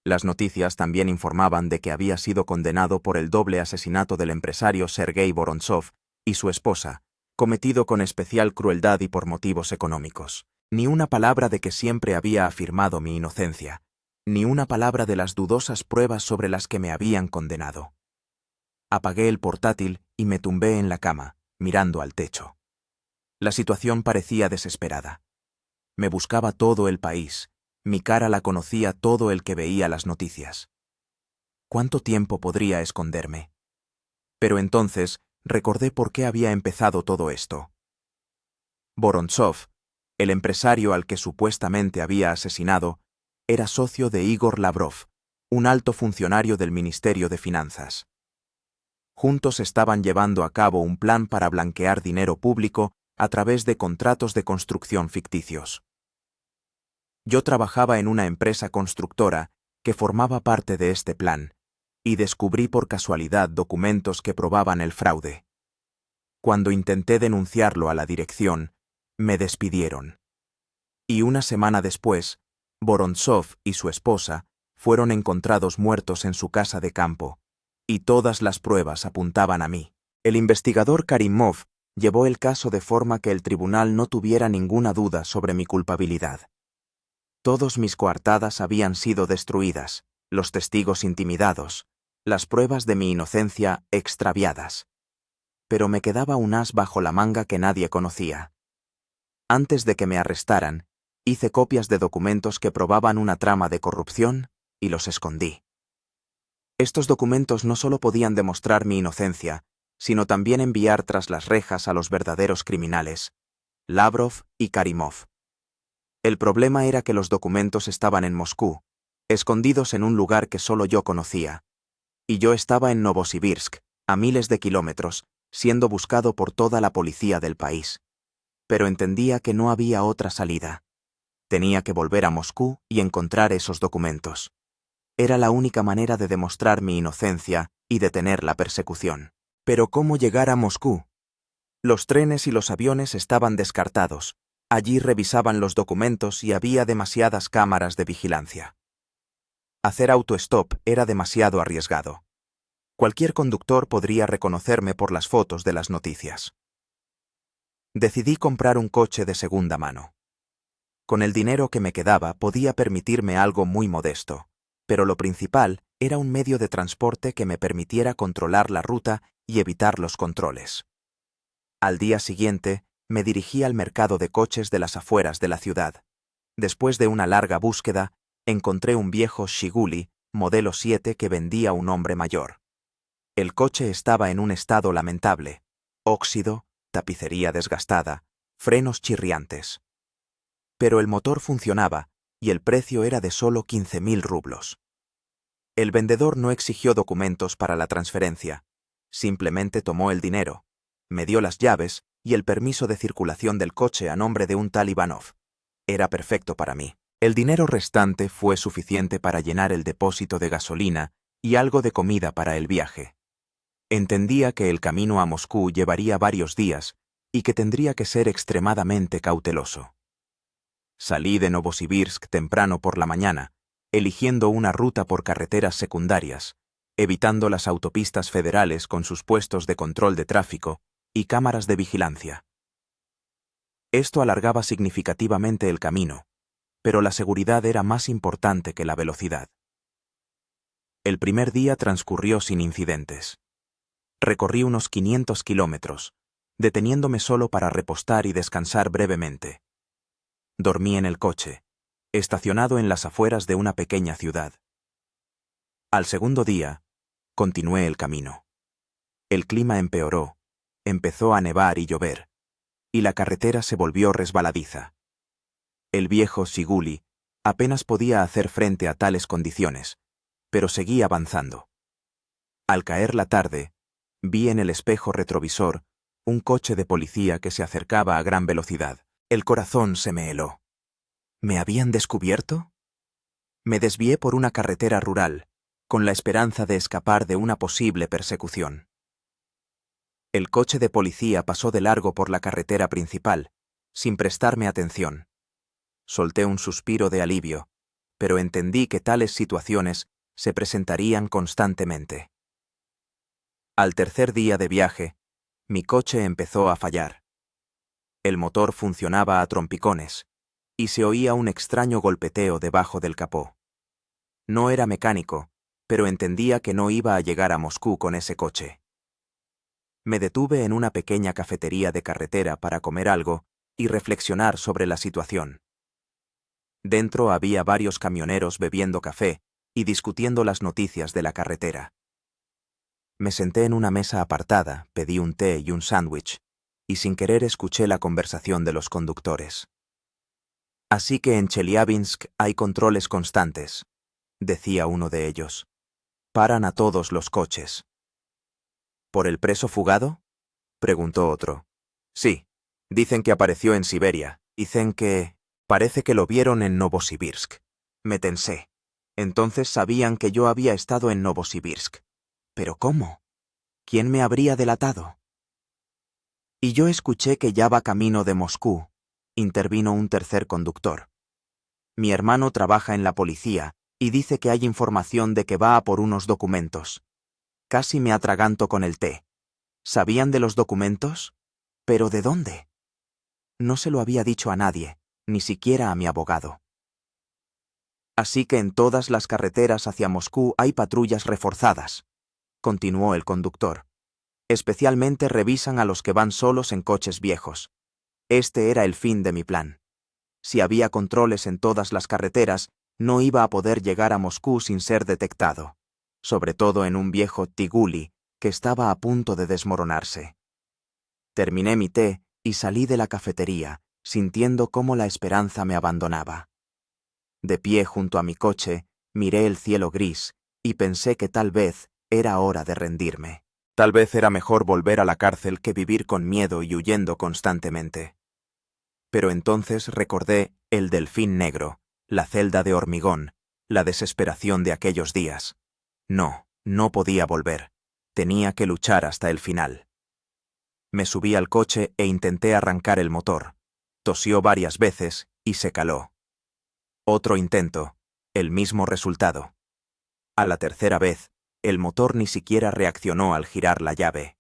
Las noticias también informaban de que había sido condenado por el doble asesinato del empresario Sergei Vorontsov y su esposa, cometido con especial crueldad y por motivos económicos. Ni una palabra de que siempre había afirmado mi inocencia, ni una palabra de las dudosas pruebas sobre las que me habían condenado. Apagué el portátil y me tumbé en la cama, mirando al techo. La situación parecía desesperada. Me buscaba todo el país. Mi cara la conocía todo el que veía las noticias. ¿Cuánto tiempo podría esconderme? Pero entonces recordé por qué había empezado todo esto. Vorontsov, el empresario al que supuestamente había asesinado, era socio de Igor Lavrov, un alto funcionario del Ministerio de Finanzas. Juntos estaban llevando a cabo un plan para blanquear dinero público a través de contratos de construcción ficticios. Yo trabajaba en una empresa constructora que formaba parte de este plan, y descubrí por casualidad documentos que probaban el fraude. Cuando intenté denunciarlo a la dirección, me despidieron. Y una semana después, Vorontsov y su esposa fueron encontrados muertos en su casa de campo, y todas las pruebas apuntaban a mí. El investigador Karimov llevó el caso de forma que el tribunal no tuviera ninguna duda sobre mi culpabilidad. Todos mis coartadas habían sido destruidas, los testigos intimidados, las pruebas de mi inocencia extraviadas. Pero me quedaba un as bajo la manga que nadie conocía. Antes de que me arrestaran, hice copias de documentos que probaban una trama de corrupción y los escondí. Estos documentos no solo podían demostrar mi inocencia, sino también enviar tras las rejas a los verdaderos criminales, Lavrov y Karimov. El problema era que los documentos estaban en Moscú, escondidos en un lugar que solo yo conocía, y yo estaba en Novosibirsk, a miles de kilómetros, siendo buscado por toda la policía del país. Pero entendía que no había otra salida. Tenía que volver a Moscú y encontrar esos documentos. Era la única manera de demostrar mi inocencia y detener la persecución. Pero ¿cómo llegar a Moscú? Los trenes y los aviones estaban descartados. Allí revisaban los documentos y había demasiadas cámaras de vigilancia. Hacer autostop era demasiado arriesgado. Cualquier conductor podría reconocerme por las fotos de las noticias. Decidí comprar un coche de segunda mano. Con el dinero que me quedaba podía permitirme algo muy modesto, pero lo principal era un medio de transporte que me permitiera controlar la ruta y evitar los controles. Al día siguiente, me dirigí al mercado de coches de las afueras de la ciudad. Después de una larga búsqueda, encontré un viejo Shiguli, modelo 7 que vendía un hombre mayor. El coche estaba en un estado lamentable: óxido, tapicería desgastada, frenos chirriantes. Pero el motor funcionaba, y el precio era de solo 15.000 rublos. El vendedor no exigió documentos para la transferencia. Simplemente tomó el dinero, me dio las llaves y el permiso de circulación del coche a nombre de un tal Ivanov. Era perfecto para mí. El dinero restante fue suficiente para llenar el depósito de gasolina y algo de comida para el viaje. Entendía que el camino a Moscú llevaría varios días y que tendría que ser extremadamente cauteloso. Salí de Novosibirsk temprano por la mañana, eligiendo una ruta por carreteras secundarias, evitando las autopistas federales con sus puestos de control de tráfico y cámaras de vigilancia. Esto alargaba significativamente el camino, pero la seguridad era más importante que la velocidad. El primer día transcurrió sin incidentes. Recorrí unos 500 kilómetros, deteniéndome solo para repostar y descansar brevemente. Dormí en el coche, estacionado en las afueras de una pequeña ciudad. Al segundo día, continué el camino. El clima empeoró, empezó a nevar y llover, y la carretera se volvió resbaladiza. El viejo Shiguli apenas podía hacer frente a tales condiciones, pero seguí avanzando. Al caer la tarde, Vi en el espejo retrovisor un coche de policía que se acercaba a gran velocidad. El corazón se me heló. ¿Me habían descubierto? Me desvié por una carretera rural, con la esperanza de escapar de una posible persecución. El coche de policía pasó de largo por la carretera principal, sin prestarme atención. Solté un suspiro de alivio, pero entendí que tales situaciones se presentarían constantemente. Al tercer día de viaje, mi coche empezó a fallar. El motor funcionaba a trompicones, y se oía un extraño golpeteo debajo del capó. No era mecánico, pero entendía que no iba a llegar a Moscú con ese coche. Me detuve en una pequeña cafetería de carretera para comer algo y reflexionar sobre la situación. Dentro había varios camioneros bebiendo café y discutiendo las noticias de la carretera. Me senté en una mesa apartada, pedí un té y un sándwich, y sin querer escuché la conversación de los conductores. Así que en Chelyabinsk hay controles constantes, decía uno de ellos. Paran a todos los coches. ¿Por el preso fugado? Preguntó otro. Sí, dicen que apareció en Siberia. Dicen que... Parece que lo vieron en Novosibirsk. Me tensé. Entonces sabían que yo había estado en Novosibirsk. ¿Pero cómo? ¿Quién me habría delatado? Y yo escuché que ya va camino de Moscú, intervino un tercer conductor. Mi hermano trabaja en la policía y dice que hay información de que va a por unos documentos. Casi me atraganto con el té. ¿Sabían de los documentos? ¿Pero de dónde? No se lo había dicho a nadie, ni siquiera a mi abogado. Así que en todas las carreteras hacia Moscú hay patrullas reforzadas, continuó el conductor. Especialmente revisan a los que van solos en coches viejos. Este era el fin de mi plan. Si había controles en todas las carreteras, no iba a poder llegar a Moscú sin ser detectado, sobre todo en un viejo Tiguli que estaba a punto de desmoronarse. Terminé mi té y salí de la cafetería, sintiendo cómo la esperanza me abandonaba. De pie junto a mi coche, miré el cielo gris y pensé que tal vez era hora de rendirme. Tal vez era mejor volver a la cárcel que vivir con miedo y huyendo constantemente. Pero entonces recordé el delfín negro, la celda de hormigón, la desesperación de aquellos días. No, no podía volver. Tenía que luchar hasta el final. Me subí al coche e intenté arrancar el motor. Tosió varias veces y se caló. Otro intento, el mismo resultado. A la tercera vez, el motor ni siquiera reaccionó al girar la llave.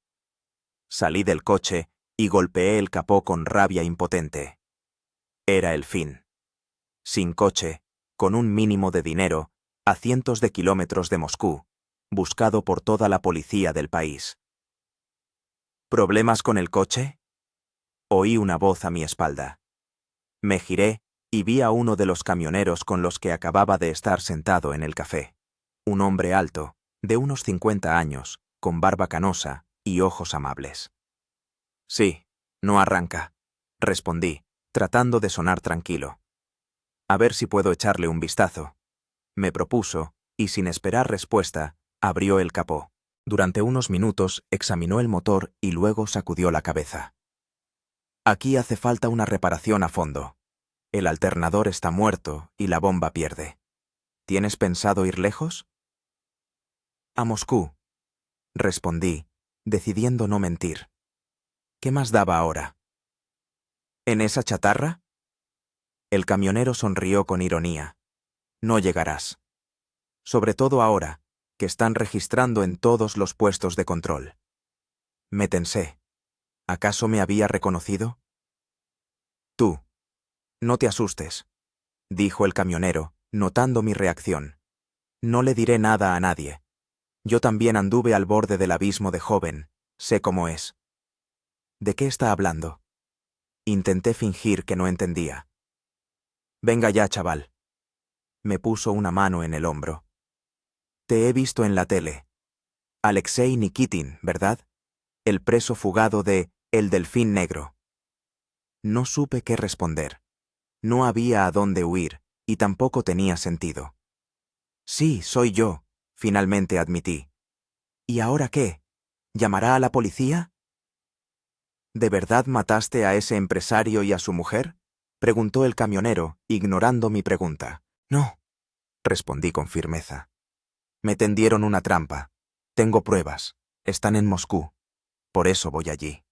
Salí del coche y golpeé el capó con rabia impotente. Era el fin. Sin coche, con un mínimo de dinero, a cientos de kilómetros de Moscú, buscado por toda la policía del país. ¿Problemas con el coche? Oí una voz a mi espalda. Me giré y vi a uno de los camioneros con los que acababa de estar sentado en el café. Un hombre alto, de unos 50 años, con barba canosa y ojos amables. Sí, no arranca, respondí, tratando de sonar tranquilo. A ver si puedo echarle un vistazo. Me propuso, y sin esperar respuesta, abrió el capó. Durante unos minutos examinó el motor y luego sacudió la cabeza. Aquí hace falta una reparación a fondo. El alternador está muerto y la bomba pierde. ¿Tienes pensado ir lejos? A Moscú, respondí, decidiendo no mentir. ¿Qué más daba ahora? ¿En esa chatarra? El camionero sonrió con ironía. No llegarás. Sobre todo ahora, que están registrando en todos los puestos de control. Me tensé. ¿Acaso me había reconocido? Tú. No te asustes, dijo el camionero, notando mi reacción. No le diré nada a nadie. Yo también anduve al borde del abismo de joven, sé cómo es. ¿De qué está hablando? Intenté fingir que no entendía. Venga ya, chaval. Me puso una mano en el hombro. Te he visto en la tele. Alexei Nikitin, ¿verdad? El preso fugado de El Delfín Negro. No supe qué responder. No había a dónde huir, y tampoco tenía sentido. Sí, soy yo, finalmente admití. ¿Y ahora qué? ¿Llamará a la policía? ¿De verdad mataste a ese empresario y a su mujer? Preguntó el camionero, ignorando mi pregunta. No, respondí con firmeza. Me tendieron una trampa. Tengo pruebas. Están en Moscú. Por eso voy allí.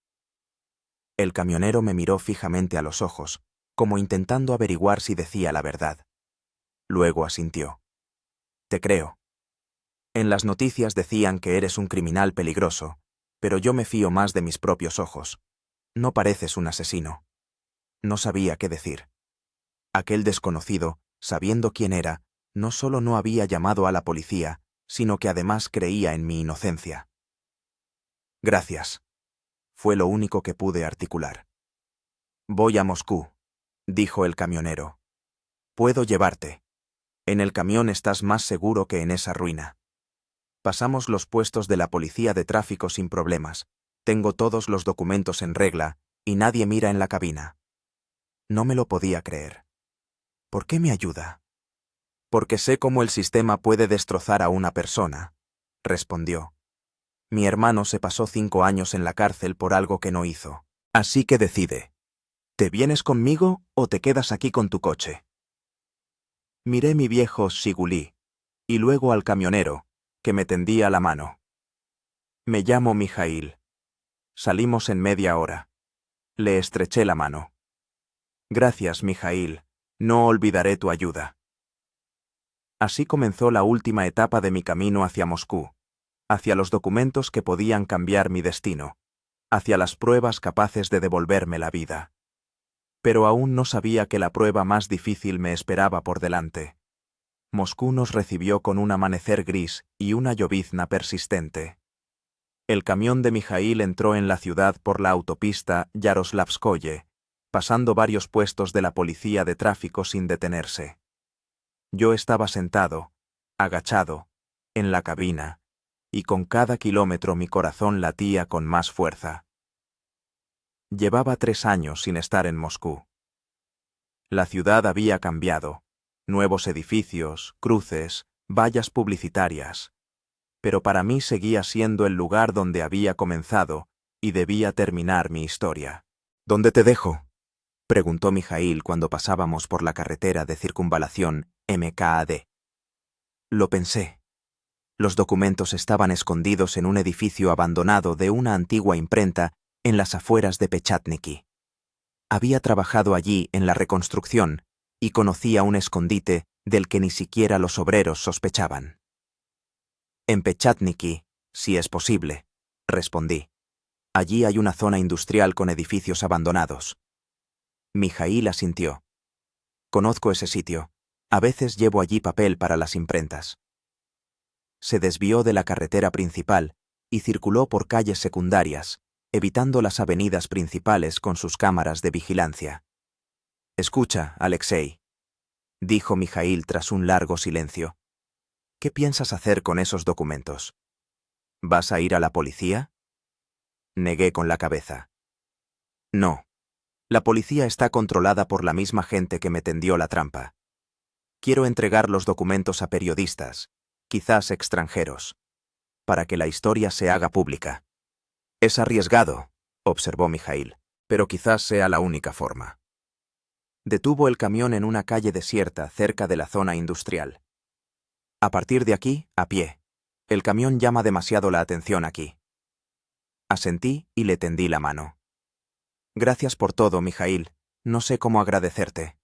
El camionero me miró fijamente a los ojos, como intentando averiguar si decía la verdad. Luego asintió. Te creo. En las noticias decían que eres un criminal peligroso, pero yo me fío más de mis propios ojos. No pareces un asesino. No sabía qué decir. Aquel desconocido, sabiendo quién era, no solo no había llamado a la policía, sino que además creía en mi inocencia. Gracias. Fue lo único que pude articular. Voy a Moscú, dijo el camionero. Puedo llevarte. En el camión estás más seguro que en esa ruina. Pasamos los puestos de la policía de tráfico sin problemas. Tengo todos los documentos en regla y nadie mira en la cabina. No me lo podía creer. ¿Por qué me ayuda? Porque sé cómo el sistema puede destrozar a una persona, respondió. Mi hermano se pasó 5 años en la cárcel por algo que no hizo. Así que decide. ¿Te vienes conmigo o te quedas aquí con tu coche? Miré mi viejo Sigulí y luego al camionero, que me tendía la mano. Me llamo Mijail. Salimos en media hora. Le estreché la mano. Gracias, Mijail. No olvidaré tu ayuda. Así comenzó la última etapa de mi camino hacia Moscú, hacia los documentos que podían cambiar mi destino, hacia las pruebas capaces de devolverme la vida. Pero aún no sabía que la prueba más difícil me esperaba por delante. Moscú nos recibió con un amanecer gris y una llovizna persistente. El camión de Mijail entró en la ciudad por la autopista Yaroslavskoye, pasando varios puestos de la policía de tráfico sin detenerse. Yo estaba sentado, agachado, en la cabina, y con cada kilómetro mi corazón latía con más fuerza. Llevaba 3 años sin estar en Moscú. La ciudad había cambiado, nuevos edificios, cruces, vallas publicitarias, pero para mí seguía siendo el lugar donde había comenzado y debía terminar mi historia. ¿Dónde te dejo?, preguntó Mijail cuando pasábamos por la carretera de circunvalación MKAD. Lo pensé. Los documentos estaban escondidos en un edificio abandonado de una antigua imprenta en las afueras de Pechatniki. Había trabajado allí en la reconstrucción y conocía un escondite del que ni siquiera los obreros sospechaban. En Pechatniki, si es posible, respondí. Allí hay una zona industrial con edificios abandonados. Mijail asintió. Conozco ese sitio. A veces llevo allí papel para las imprentas. Se desvió de la carretera principal y circuló por calles secundarias, evitando las avenidas principales con sus cámaras de vigilancia. Escucha, Alexei, dijo Mijail tras un largo silencio. ¿Qué piensas hacer con esos documentos? ¿Vas a ir a la policía? Negué con la cabeza. No. La policía está controlada por la misma gente que me tendió la trampa. Quiero entregar los documentos a periodistas, quizás extranjeros, para que la historia se haga pública. Es arriesgado, observó Mijail, pero quizás sea la única forma. Detuvo el camión en una calle desierta cerca de la zona industrial. A partir de aquí, a pie. El camión llama demasiado la atención aquí. Asentí y le tendí la mano. Gracias por todo, Mijail. No sé cómo agradecerte.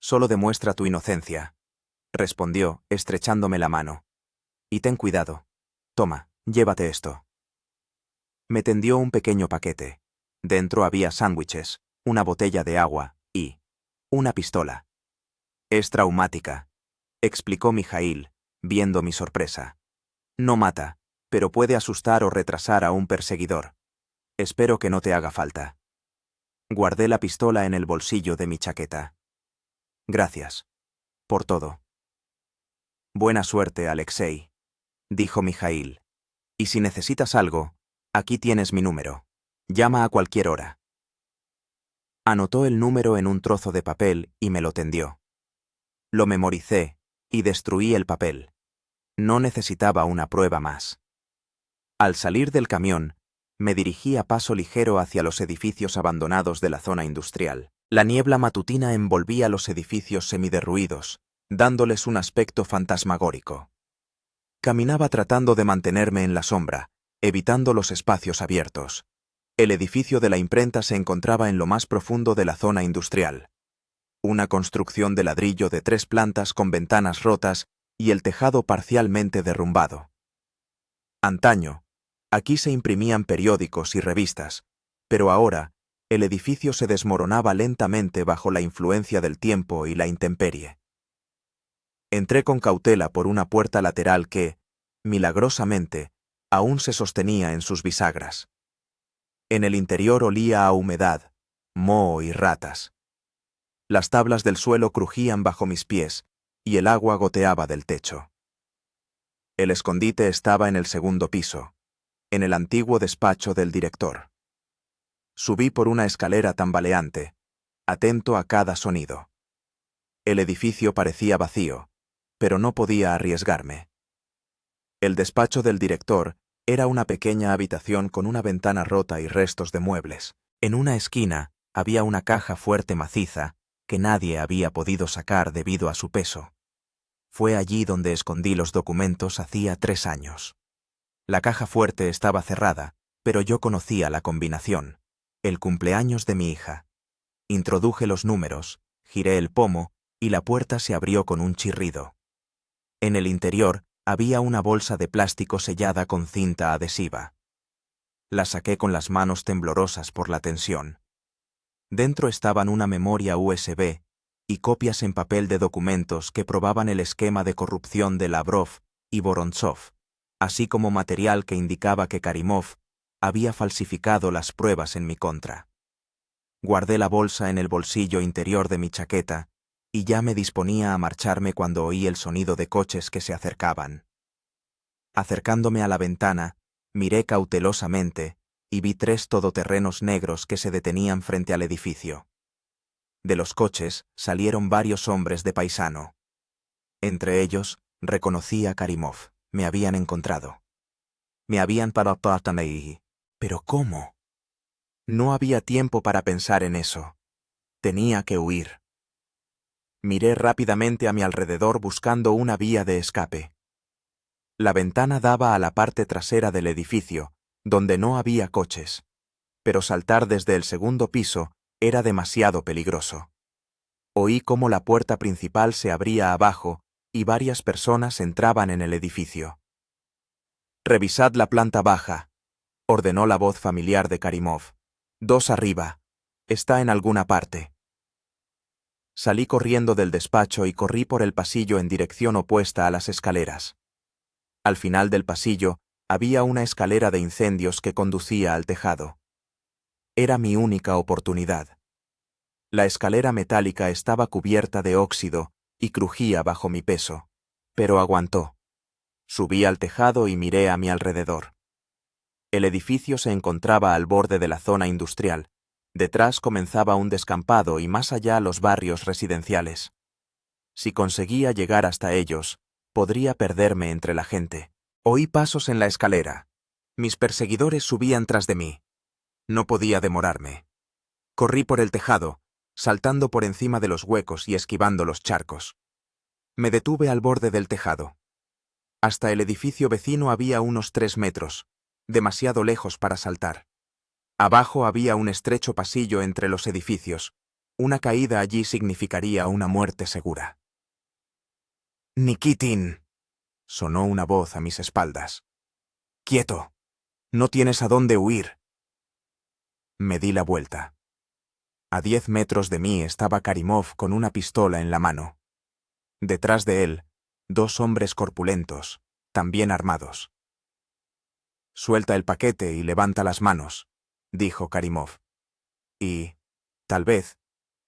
Solo demuestra tu inocencia, respondió, estrechándome la mano. Y ten cuidado. Toma, llévate esto. Me tendió un pequeño paquete. Dentro había sándwiches, una botella de agua y una pistola. Es traumática, explicó Mijail, viendo mi sorpresa. No mata, pero puede asustar o retrasar a un perseguidor. Espero que no te haga falta. Guardé la pistola en el bolsillo de mi chaqueta. Gracias. Por todo. Buena suerte, Alexei, dijo Mijail. Y si necesitas algo, aquí tienes mi número. Llama a cualquier hora. Anotó el número en un trozo de papel y me lo tendió. Lo memoricé y destruí el papel. No necesitaba una prueba más. Al salir del camión, me dirigí a paso ligero hacia los edificios abandonados de la zona industrial. La niebla matutina envolvía los edificios semiderruidos, dándoles un aspecto fantasmagórico. Caminaba tratando de mantenerme en la sombra, evitando los espacios abiertos. El edificio de la imprenta se encontraba en lo más profundo de la zona industrial. Una construcción de ladrillo de 3 plantas con ventanas rotas y el tejado parcialmente derrumbado. Antaño, aquí se imprimían periódicos y revistas, pero ahora el edificio se desmoronaba lentamente bajo la influencia del tiempo y la intemperie. Entré con cautela por una puerta lateral que, milagrosamente, aún se sostenía en sus bisagras. En el interior olía a humedad, moho y ratas. Las tablas del suelo crujían bajo mis pies y el agua goteaba del techo. El escondite estaba en el segundo piso, en el antiguo despacho del director. Subí por una escalera tambaleante, atento a cada sonido. El edificio parecía vacío, pero no podía arriesgarme. El despacho del director era una pequeña habitación con una ventana rota y restos de muebles. En una esquina había una caja fuerte maciza que nadie había podido sacar debido a su peso. Fue allí donde escondí los documentos hacía 3 años. La caja fuerte estaba cerrada, pero yo conocía la combinación. El cumpleaños de mi hija. Introduje los números, giré el pomo y la puerta se abrió con un chirrido. En el interior había una bolsa de plástico sellada con cinta adhesiva. La saqué con las manos temblorosas por la tensión. Dentro estaban una memoria USB y copias en papel de documentos que probaban el esquema de corrupción de Lavrov y Vorontsov, así como material que indicaba que Karimov había falsificado las pruebas en mi contra. Guardé la bolsa en el bolsillo interior de mi chaqueta y ya me disponía a marcharme cuando oí el sonido de coches que se acercaban. Acercándome a la ventana, miré cautelosamente y vi 3 todoterrenos negros que se detenían frente al edificio. De los coches salieron varios hombres de paisano. Entre ellos, reconocí a Karimov. Me habían encontrado. Me habían parado ahí. ¿Pero cómo? No había tiempo para pensar en eso. Tenía que huir. Miré rápidamente a mi alrededor buscando una vía de escape. La ventana daba a la parte trasera del edificio, donde no había coches, pero saltar desde el segundo piso era demasiado peligroso. Oí cómo la puerta principal se abría abajo y varias personas entraban en el edificio. «Revisad la planta baja», ordenó la voz familiar de Karimov. «2 arriba. Está en alguna parte». Salí corriendo del despacho y corrí por el pasillo en dirección opuesta a las escaleras. Al final del pasillo había una escalera de incendios que conducía al tejado. Era mi única oportunidad. La escalera metálica estaba cubierta de óxido y crujía bajo mi peso, pero aguantó. Subí al tejado y miré a mi alrededor. El edificio se encontraba al borde de la zona industrial. Detrás comenzaba un descampado y más allá los barrios residenciales. Si conseguía llegar hasta ellos, podría perderme entre la gente. Oí pasos en la escalera. Mis perseguidores subían tras de mí. No podía demorarme. Corrí por el tejado, saltando por encima de los huecos y esquivando los charcos. Me detuve al borde del tejado. Hasta el edificio vecino había unos 3 metros, demasiado lejos para saltar. Abajo había un estrecho pasillo entre los edificios. Una caída allí significaría una muerte segura. «Nikitin», sonó una voz a mis espaldas. «Quieto. No tienes a dónde huir». Me di la vuelta. A 10 metros de mí estaba Karimov con una pistola en la mano. Detrás de él, 2 hombres corpulentos, también armados. «Suelta el paquete y levanta las manos», dijo Karimov. «Y, tal vez,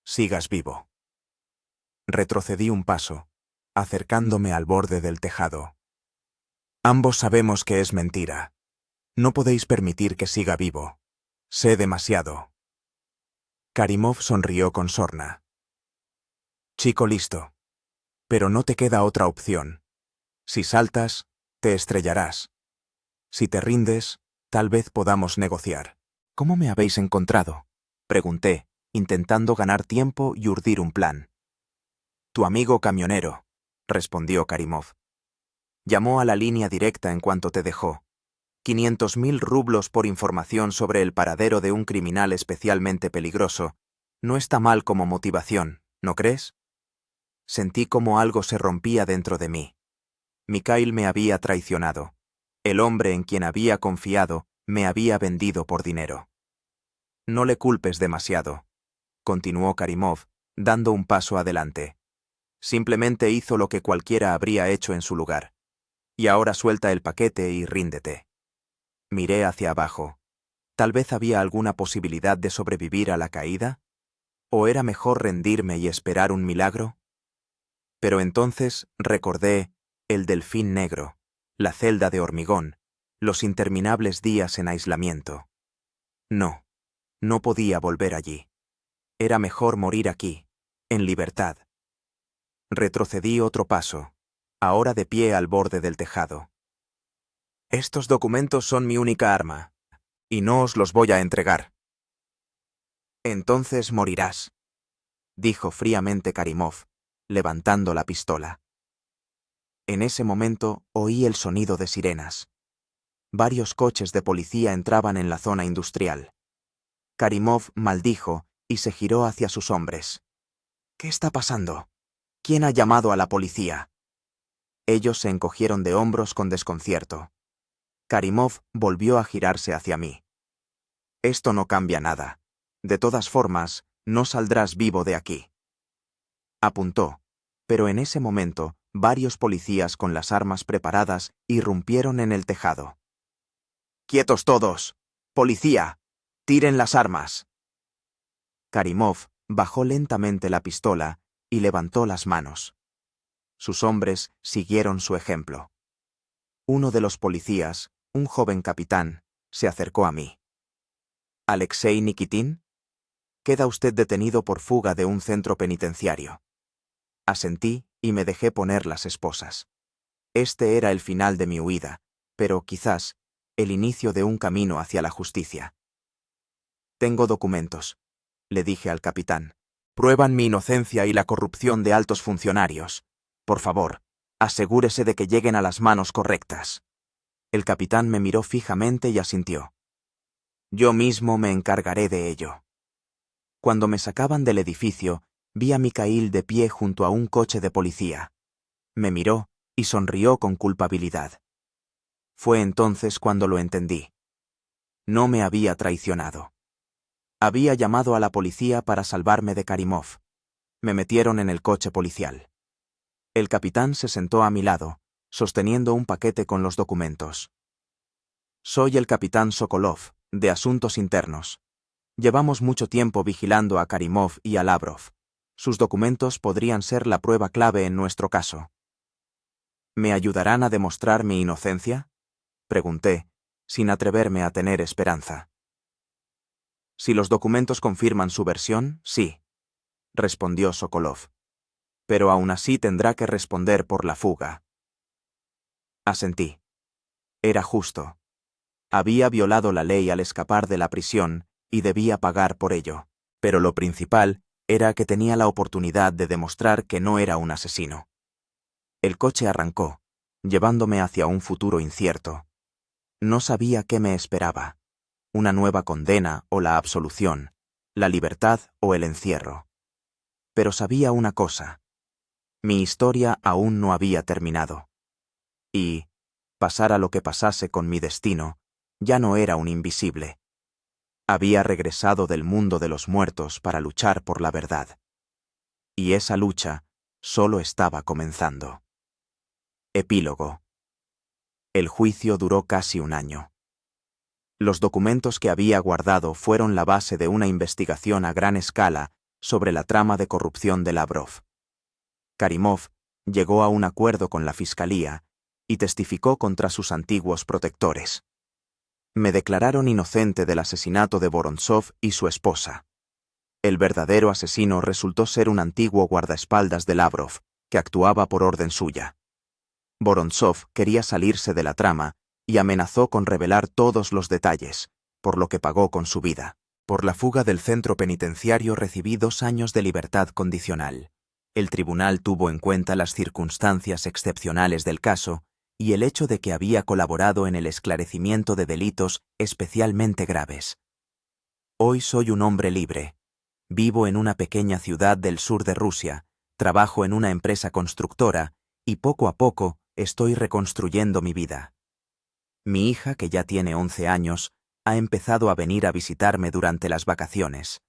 sigas vivo». Retrocedí un paso, acercándome al borde del tejado. «Ambos sabemos que es mentira. No podéis permitir que siga vivo. Sé demasiado». Karimov sonrió con sorna. «Chico listo. Pero no te queda otra opción. Si saltas, te estrellarás». Si te rindes, tal vez podamos negociar. ¿Cómo me habéis encontrado? Pregunté, intentando ganar tiempo y urdir un plan. Tu amigo camionero, respondió Karimov. Llamó a la línea directa en cuanto te dejó. 500.000 rublos por información sobre el paradero de un criminal especialmente peligroso. No está mal como motivación, ¿no crees? Sentí como algo se rompía dentro de mí. Mikhail me había traicionado. El hombre en quien había confiado me había vendido por dinero. No le culpes demasiado, continuó Karimov, dando un paso adelante. Simplemente hizo lo que cualquiera habría hecho en su lugar. Y ahora suelta el paquete y ríndete. Miré hacia abajo. ¿Tal vez había alguna posibilidad de sobrevivir a la caída? ¿O era mejor rendirme y esperar un milagro? Pero entonces recordé el delfín negro, la celda de hormigón, los interminables días en aislamiento. No, no podía volver allí. Era mejor morir aquí, en libertad. Retrocedí otro paso, ahora de pie al borde del tejado. Estos documentos son mi única arma, y no os los voy a entregar. Entonces morirás, dijo fríamente Karimov, levantando la pistola. En ese momento oí el sonido de sirenas. Varios coches de policía entraban en la zona industrial. Karimov maldijo y se giró hacia sus hombres. ¿Qué está pasando? ¿Quién ha llamado a la policía? Ellos se encogieron de hombros con desconcierto. Karimov volvió a girarse hacia mí. Esto no cambia nada. De todas formas, no saldrás vivo de aquí. Apuntó, pero en ese momento, varios policías con las armas preparadas irrumpieron en el tejado. ¡Quietos todos! ¡Policía! ¡Tiren las armas! Karimov bajó lentamente la pistola y levantó las manos. Sus hombres siguieron su ejemplo. Uno de los policías, un joven capitán, se acercó a mí. ¿Alexei Nikitin? Queda usted detenido por fuga de un centro penitenciario. Asentí y me dejé poner las esposas. Este era el final de mi huida, pero quizás el inicio de un camino hacia la justicia. Tengo documentos, le dije al capitán. Prueban mi inocencia y la corrupción de altos funcionarios. Por favor, asegúrese de que lleguen a las manos correctas. El capitán me miró fijamente y asintió. Yo mismo me encargaré de ello. Cuando me sacaban del edificio, vi a Mikhail de pie junto a un coche de policía. Me miró y sonrió con culpabilidad. Fue entonces cuando lo entendí. No me había traicionado. Había llamado a la policía para salvarme de Karimov. Me metieron en el coche policial. El capitán se sentó a mi lado, sosteniendo un paquete con los documentos. Soy el capitán Sokolov, de Asuntos Internos. Llevamos mucho tiempo vigilando a Karimov y a Lavrov. Sus documentos podrían ser la prueba clave en nuestro caso. ¿Me ayudarán a demostrar mi inocencia? Pregunté, sin atreverme a tener esperanza. Si los documentos confirman su versión, sí, respondió Sokolov. Pero aún así tendrá que responder por la fuga. Asentí. Era justo. Había violado la ley al escapar de la prisión y debía pagar por ello. Pero lo principal era que tenía la oportunidad de demostrar que no era un asesino. El coche arrancó, llevándome hacia un futuro incierto. No sabía qué me esperaba. Una nueva condena o la absolución, la libertad o el encierro. Pero sabía una cosa. Mi historia aún no había terminado. Y, pasara lo que pasase con mi destino, ya no era un invisible. Había regresado del mundo de los muertos para luchar por la verdad. Y esa lucha solo estaba comenzando. Epílogo. El juicio duró casi un año. Los documentos que había guardado fueron la base de una investigación a gran escala sobre la trama de corrupción de Lavrov. Karimov llegó a un acuerdo con la fiscalía y testificó contra sus antiguos protectores. Me declararon inocente del asesinato de Vorontsov y su esposa. El verdadero asesino resultó ser un antiguo guardaespaldas de Lavrov, que actuaba por orden suya. Vorontsov quería salirse de la trama y amenazó con revelar todos los detalles, por lo que pagó con su vida. Por la fuga del centro penitenciario recibí 2 años de libertad condicional. El tribunal tuvo en cuenta las circunstancias excepcionales del caso y el hecho de que había colaborado en el esclarecimiento de delitos especialmente graves. Hoy soy un hombre libre. Vivo en una pequeña ciudad del sur de Rusia, trabajo en una empresa constructora y poco a poco estoy reconstruyendo mi vida. Mi hija, que ya tiene 11 años, ha empezado a venir a visitarme durante las vacaciones.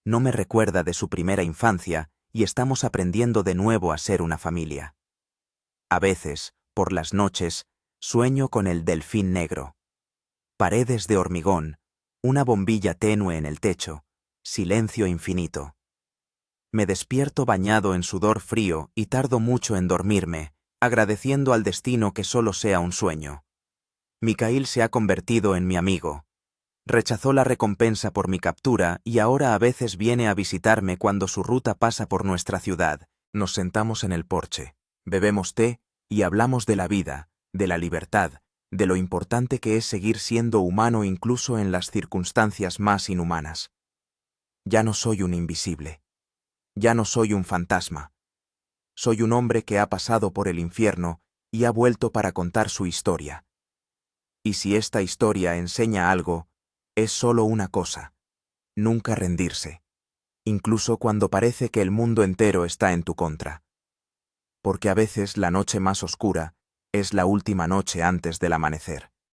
No me recuerda de su primera infancia y estamos aprendiendo de nuevo a ser una familia. A veces, por las noches, sueño con el delfín negro. Paredes de hormigón, una bombilla tenue en el techo, silencio infinito. Me despierto bañado en sudor frío y tardo mucho en dormirme, agradeciendo al destino que solo sea un sueño. Mikhail se ha convertido en mi amigo. Rechazó la recompensa por mi captura y ahora a veces viene a visitarme cuando su ruta pasa por nuestra ciudad. Nos sentamos en el porche, bebemos té y hablamos de la vida, de la libertad, de lo importante que es seguir siendo humano incluso en las circunstancias más inhumanas. Ya no soy un invisible. Ya no soy un fantasma. Soy un hombre que ha pasado por el infierno y ha vuelto para contar su historia. Y si esta historia enseña algo, es solo una cosa: nunca rendirse, incluso cuando parece que el mundo entero está en tu contra. Porque a veces la noche más oscura es la última noche antes del amanecer.